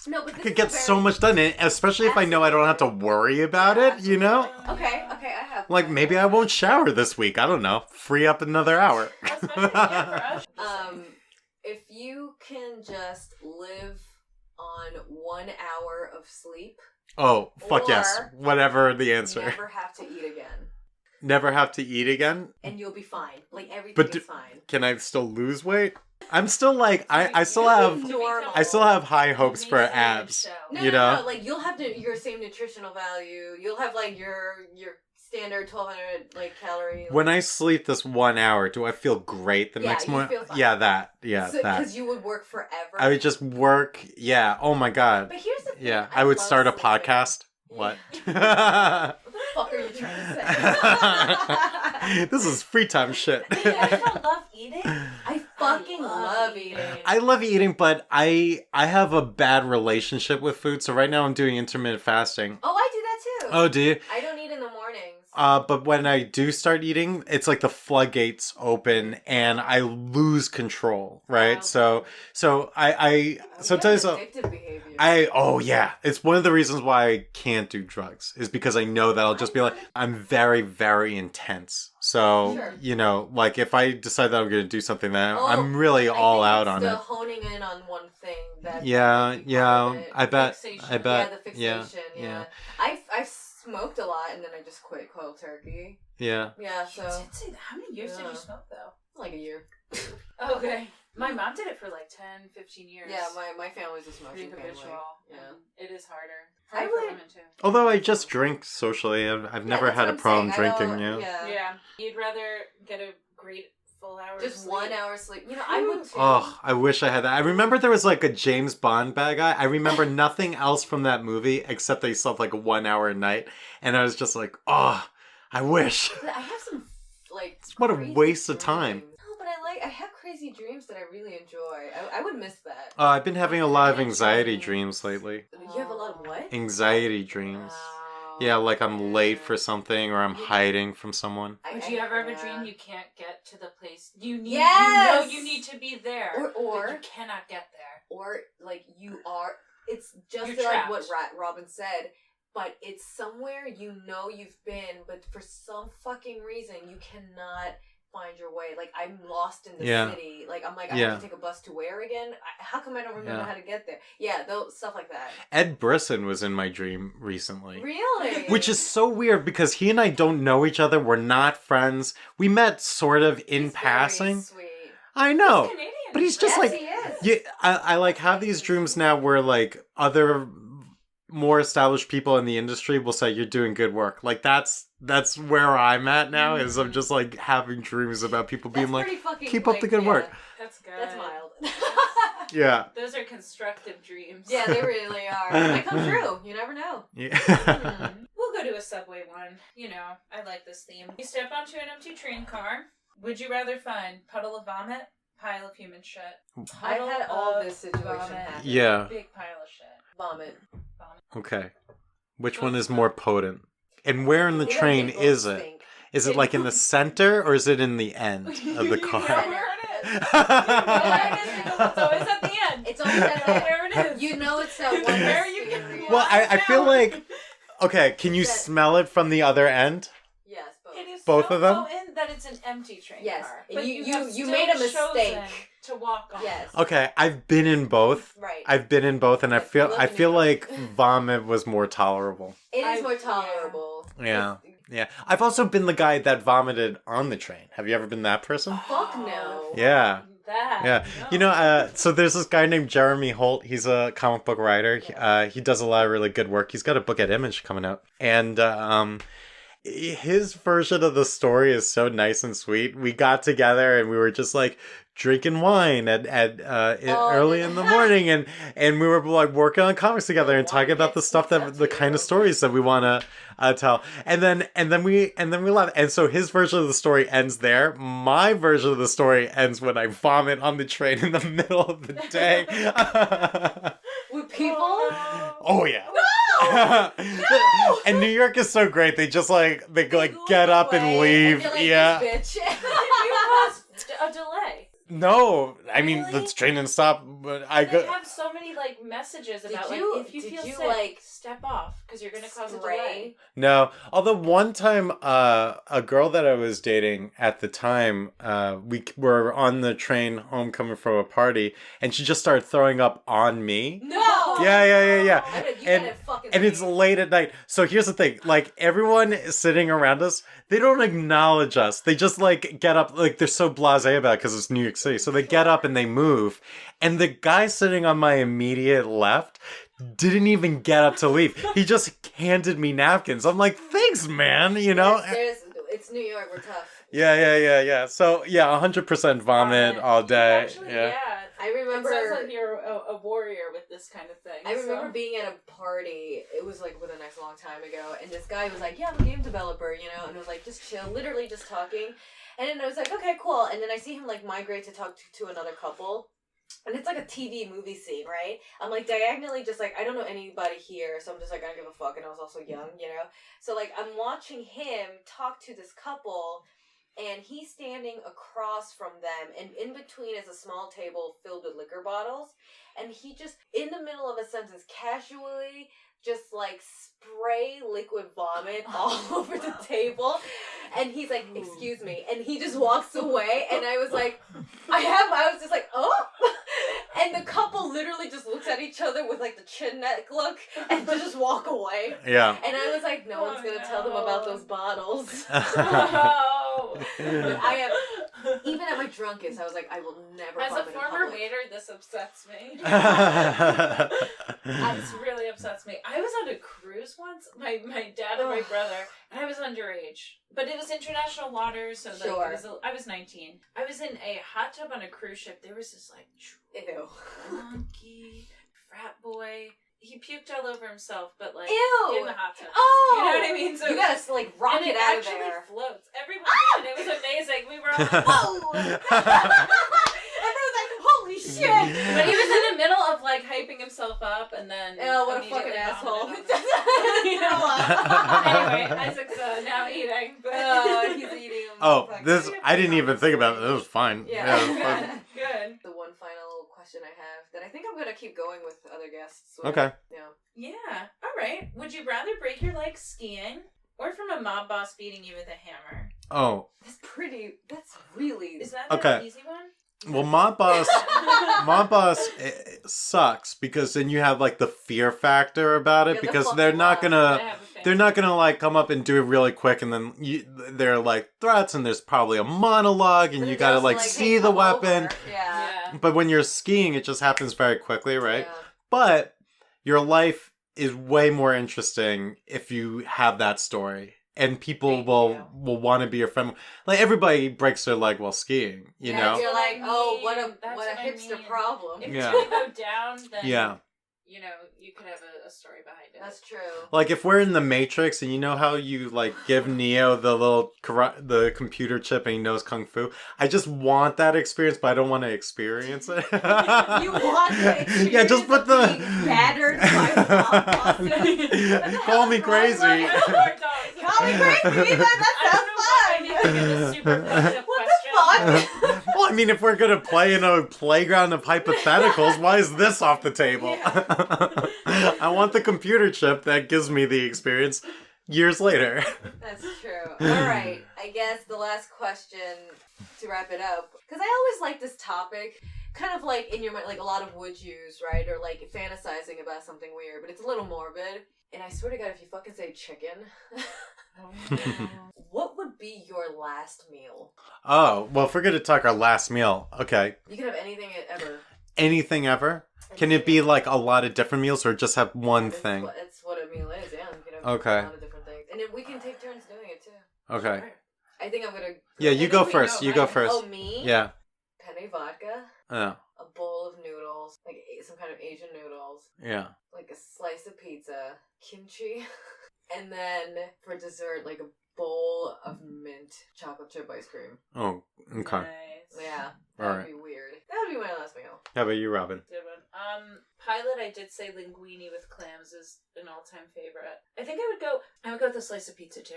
No, but I could get so much done, especially if I know I don't have to worry about it, you know? Okay, I have. Like, maybe I won't shower this week. I don't know. Free up another hour. Especially for us. If you can just live on 1 hour of sleep. Oh, fuck or yes. Whatever the answer. Never have to eat again. Never have to eat again? And you'll be fine. Like, everything is fine. Can I still lose weight? I'm still like, I still have high hopes for abs. No, you know? no. Like, you'll have your same nutritional value. You'll have, like, your standard 1,200, like, calorie. When I sleep this 1 hour, do I feel great the next morning? Feel fine. Yeah, that. Because you would work forever. I would just work. Yeah. Oh my god. But here's the thing. Yeah. I would start a sleeping. podcast. What? What the fuck are you trying to say? This is free time shit. You don't love eating? I fucking love eating. I love eating, but I have a bad relationship with food. So right now I'm doing intermittent fasting. Oh, I do that too. Oh, do you? I don't eat in the mornings. But when I do start eating, it's like the floodgates open and I lose control, right? Wow. So I sometimes addictive behavior. It's one of the reasons why I can't do drugs is because I know that I'll just be like, I'm very, very intense. So, you know, like if I decide that I'm going to do something, then I'm really all out on it. Honing in on one thing. That I bet. Yeah, the fixation. Yeah. I've smoked a lot and then I just quit cold turkey. Yeah. Yeah, so. You did say that. How many years did you smoke though? Like a year. Okay. My mom did it for like 10, 15 years. Yeah, my family's a smoking family. Yeah. It is harder. I for women too. Although I just drink socially, I've never had a problem drinking. Yeah. You'd rather get a great full hour just sleep. 1 hour sleep. You know, I would too. Oh, I wish I had that. I remember there was like a James Bond bad guy. I remember nothing else from that movie except they slept like 1 hour a night. And I was just like, oh, I wish. But I have some, like, what a waste of time. No, but I have crazy dreams that I really enjoy. I would miss that. I've been having a lot of anxiety dreams lately. You have a lot of what? Anxiety dreams. Wow. Yeah, like I'm late for something or I'm hiding from someone. Would you ever have a dream you can't get to the place you need? Yes! You know you need to be there, or but you cannot get there. Or like you are. It's just You're like trapped. what Robin said. but it's somewhere you know you've been, but for some fucking reason you cannot find your way. Like, I'm lost in the city. Like, I'm like, I have to take a bus to where again? How come I don't remember how to get there? Yeah, those stuff like that. Ed Brisson was in my dream recently. Really? Which is so weird because he and I don't know each other. We're not friends. We met sort of in passing. Very sweet. I know. He's Canadian. But he's just Yes, like... he is. Yeah, I like have these dreams now where like other more established people in the industry will say you're doing good work. Like that's where I'm at now, is I'm just like having dreams about people being like, keep up the good work. That's good. That's mild. Yeah. Those are constructive dreams. Yeah, they really are. They come true. You never know. Yeah. We'll go to a subway one. You know, I like this theme. You step onto an empty train car. Would you rather find puddle of vomit, pile of human shit? I've had all this situation happen. Yeah. Big pile of shit. Vomit. Okay. Which one is more potent? And where in the train is it? Stink. Is it like in the center or is it in the end of the car? You know where it is. It's always at the end. It's always at the end. Where it is. You know it's that one. Where you can mysterious- Well, I feel like... Okay, can you smell it from the other end? Yes, both. It is Both so of them? potent that it's an empty train Yes. car. And But you have still made a mistake. chosen to walk on. Yes. Okay, I've been in both. Right. I've been in both, and I Yes, you live feel in New York. like vomit was more tolerable. It is more yeah. tolerable. Yeah. Yeah. I've also been the guy that vomited on the train. Have you ever been that person? Fuck no. Yeah. That. Yeah. No. You know, so there's this guy named Jeremy Holt. He's a comic book writer. He does a lot of really good work. He's got a book at Image coming out. And his version of the story is so nice and sweet. We got together and we were just like drinking wine early in the morning, and we were like working on comics together and talking about the stuff that the kind of stories that we want to tell. And then we left. And so his version of the story ends there. My version of the story ends when I vomit on the train in the middle of the day. With people? Oh yeah. No! And New York is so great. They just like get up and leave. And Yeah. This bitch. You caused a delay. No, I mean Really? the train didn't stop, but I They go. have so many like messages about you- like if you did feel you, sick, like, step off because you're gonna cause a spray? delay. No, although one time, a girl that I was dating at the time, we were on the train home coming from a party, and she just started throwing up on me. No! Yeah. I bet you And- gotta fucking And it's leave. late at night. So here's the thing. Like, everyone sitting around us, they don't acknowledge us. They just, like, get up. Like, they're so blasé about it because it's New York City. So they get up and they move. And the guy sitting on my immediate left didn't even get up to leave. He just handed me napkins. I'm like, thanks, man. You know? It's New York. We're tough. Yeah. So, yeah, 100% vomit all day. Actually, Yeah. I It remember. sounds like you're a warrior with this kind of thing. I remember being at a party. It was like with a nice long time ago, and this guy was like, "Yeah, I'm a game developer," you know, and it was like just chill, literally just talking. And then I was like, "Okay, cool." And then I see him like migrate to talk to another couple, and it's like a TV movie scene, right? I'm like diagonally just like I don't know anybody here, so I'm just like I don't give a fuck. And I was also young, you know, so like I'm watching him talk to this couple. And he's standing across from them, and in between is a small table filled with liquor bottles. And he just, in the middle of a sentence, casually just like spray liquid vomit all over the table. And he's like, "Excuse me." And he just walks away. And I was like, I was just like, "Oh." And the couple literally just looks at each other with like the chin neck look and just walk away. Yeah. And I was like, no one's gonna tell them about those bottles. Oh. But I have, even at my drunkest, I was like, I will never. As a vomit in former public. waiter, this upsets me. This really upsets me. I was on a cruise once. My dad and my brother, and I was underage, but it was international waters, so like Sure. I was 19. I was in a hot tub on a cruise ship. There was this like Ew. drunky frat boy. He puked all over himself, but like Ew. in the hot tub. Oh, You know what I mean? So you gotta like rock and it out of actually there. floats. Everyone did. It was amazing. We were all like, whoa! Everyone's like, holy shit! But he was in the middle of like hyping himself up, and then Oh, what a fucking immediately asshole! vomited on the- You know. Anyway, Isaac's now eating. But He's eating them. Oh, I didn't even think about it. It was fine. Yeah. It was fine. Good. The one one final question I have that I think I'm gonna keep going with other guests. So Okay. Yeah. All right. Would you rather break your leg skiing or from a mob boss beating you with a hammer? Oh. That's really... Is that Okay. an easy one? Well, mob boss it sucks because then you have like the fear factor about it because they're not gonna like come up and do it really quick and then they're like threats and there's probably a monologue and you gotta like see the weapon. Yeah. But when you're skiing, it just happens very quickly, right? Yeah. But your life is way more interesting if you have that story. And people will want to be your friend. Like, everybody breaks their leg while skiing, you know? You're like, what a hipster problem. If you go down, then, you know, you could have a story behind it. That's true. Like, if we're in the Matrix and you know how you, like, give Neo the computer chip and he knows Kung Fu? I just want that experience, but I don't want to experience it. You want to experience yeah, just put the... battered by Call me crazy. Call me crazy, that sounds fun. What the fuck? Well, I mean, if we're gonna play in a playground of hypotheticals, why is this off the table? I want the computer chip that gives me the experience years later. That's true. All right, I guess the last question to wrap it up, because I always like this topic. Kind of like in your mind, like a lot of would yous, right? Or like fantasizing about something weird, but it's a little morbid. And I swear to God, if you fucking say chicken, what would be your last meal? Oh, well, if we're going to talk our last meal, okay. You can have anything ever. Anything ever? Can it be like a lot of different meals or just have one thing? That's what a meal is, yeah. You can have okay. a lot of different things. And then we can take turns doing it, too. Okay. Sure. I think I'm going to... Yeah, you go first. You go first. Oh, me? Yeah. Penne vodka. Oh. A bowl of noodles. Like some kind of Asian noodles. Yeah. Like a slice of pizza. Kimchi. And then for dessert, like a bowl of mint chocolate chip ice cream. Oh, okay. Nice. Yeah, that would be weird. That would be my last meal. How about you, Robin? Good one. Pilot, I did say linguine with clams is an all-time favorite. I think I would go with a slice of pizza too.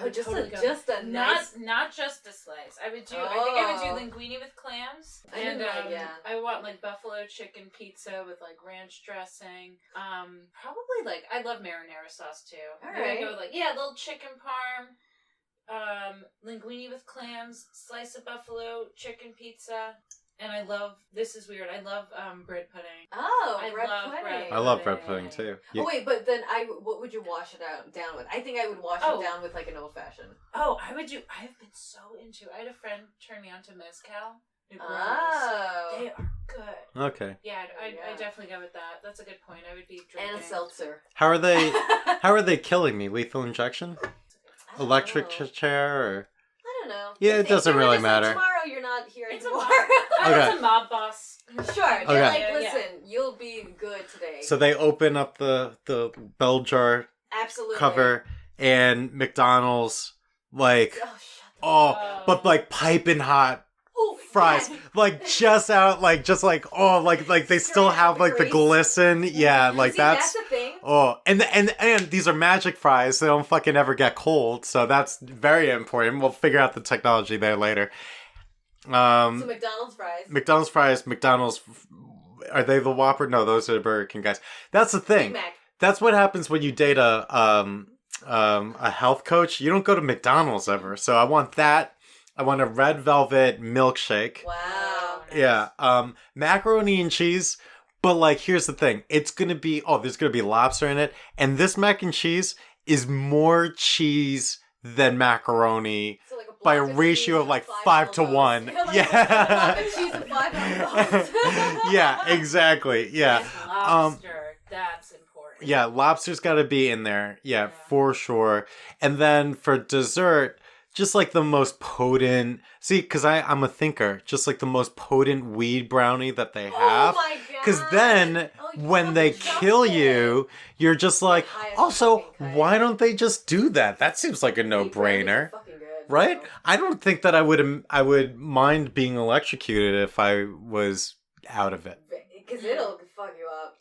Oh, just a nice... Not just a slice. I think I would do linguine with clams. And I want like buffalo chicken pizza with like ranch dressing. Probably like I love marinara sauce too. All right. I go like a little chicken parm, linguine with clams, slice of buffalo chicken pizza. And I love, this is weird, I love bread pudding. Oh, bread pudding. I love bread pudding too. Oh wait, but then what would you wash it down with? I think I would wash it down with like an old fashioned. Oh, I've been so into, I had a friend turn me on to mezcal. Oh. They are good. Okay. Yeah, I definitely go with that. That's a good point. I would be drinking. And a seltzer. How are they killing me? Lethal injection? Electric chair or? I don't know. Yeah, it doesn't really matter. Tomorrow you're not here anymore. It's a mob boss. Sure. You're like, listen, you'll be good today. So they open up the bell jar cover and McDonald's like but like piping hot fries. Yes. Like just out like they still have like the glisten. Yeah, like that's the thing. Oh, and these are magic fries. They don't fucking ever get cold, so that's very important. We'll figure out the technology there later. So McDonald's fries. McDonald's. Are they the Whopper? No, those are the Burger King guys. That's the thing. Big Mac. That's what happens when you date a health coach. You don't go to McDonald's ever. So I want that. I want a red velvet milkshake. Wow. Nice. Yeah. Macaroni and cheese. But like, here's the thing. It's gonna be there's gonna be lobster in it, and this mac and cheese is more cheese than macaroni. So like by a ratio of like 5 to 1. Yeah. Yeah, exactly. Yeah. Lobster, that's important. Yeah, lobster's got to be in there. Yeah, for sure. And then for dessert, just like the most potent. See, because I'm a thinker. Just like the most potent weed brownie that they have. Oh my god! Because then when they kill you, you're just like, also, why don't they just do that? That seems like a no-brainer. Right? I don't think that I would mind being electrocuted if I was out of it. Because it'll fuck you up.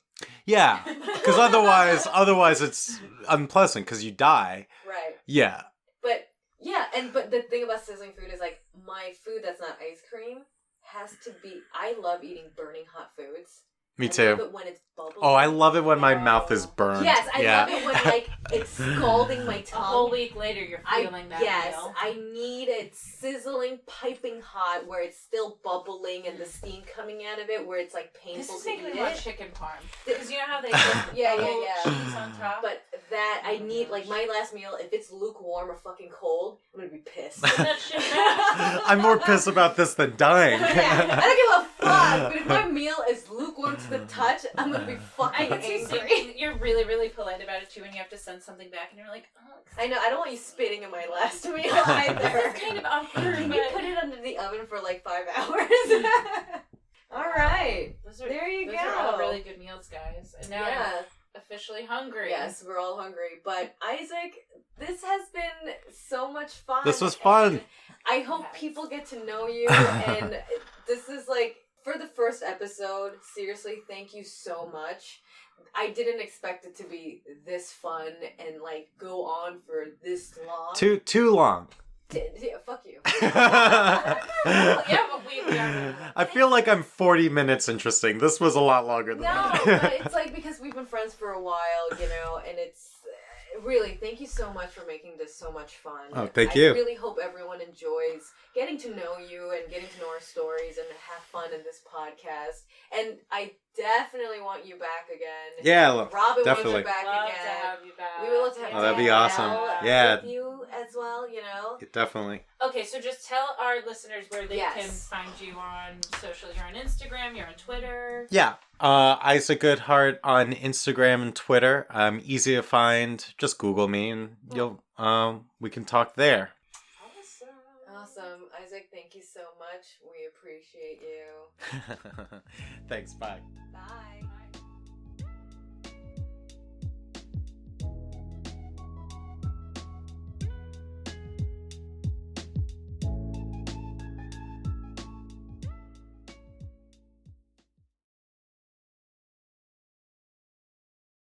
Yeah, because otherwise it's unpleasant because you die. Right. Yeah. But the thing about sizzling food is like my food that's not ice cream has to be. I love eating burning hot foods. Me I too. love it when it's bubbling. Oh, I love it when my mouth is burned. Yes, I love it when like it's scalding my tongue. A whole week later, you're feeling that meal. I need it sizzling, piping hot, where it's still bubbling and the steam coming out of it, where it's like painful This is to making eat me want it. chicken parm. Because you know how they put Yeah. cheese on top? But that I need, like my last meal, if it's lukewarm or fucking cold, I'm gonna be pissed. That shit I'm more pissed about this than dying. Yeah, I don't give a fuck. But if my meal is lukewarm to the touch, I'm gonna be fucking I can see angry. you're really, really polite about it too when you have to send something back and you're like, oh, I know. I don't want you spitting in my last meal this either. is kind of awkward. Can you put it under the oven for like 5 hours? All right. There you those go. are all really good meals, guys. And now Yeah. I'm officially hungry. Yes, we're all hungry. But Isaac, this has been so much fun. This was fun. And I hope people get to know you. And this is like, for the first episode, seriously, thank you so much. I didn't expect it to be this fun and like go on for this long. Too long. Yeah, fuck you. Yeah, but we are. I feel like I'm 40 minutes interesting. This was a lot longer than No, that. but it's like because we've been friends for a while, you know, and it's really, thank you so much for making this so much fun. Oh, thank you. I really hope everyone enjoys getting to know you and getting to know our stories and have fun in this podcast. And I definitely want you back again. Yeah, look, Robin definitely. wants you back Love again. to have you back. We would love to have Oh, that'd be Danielle, awesome. Yeah. with you as well, you know. Definitely. Okay, so just tell our listeners where they Yes. can find you on social. You're on Instagram, you're on Twitter. Yeah. Isaac Goodhart on Instagram and Twitter. I'm easy to find. Just Google me and you'll we can talk there. Awesome. Isaac, thank you so much. We appreciate you. Thanks. Bye. Bye.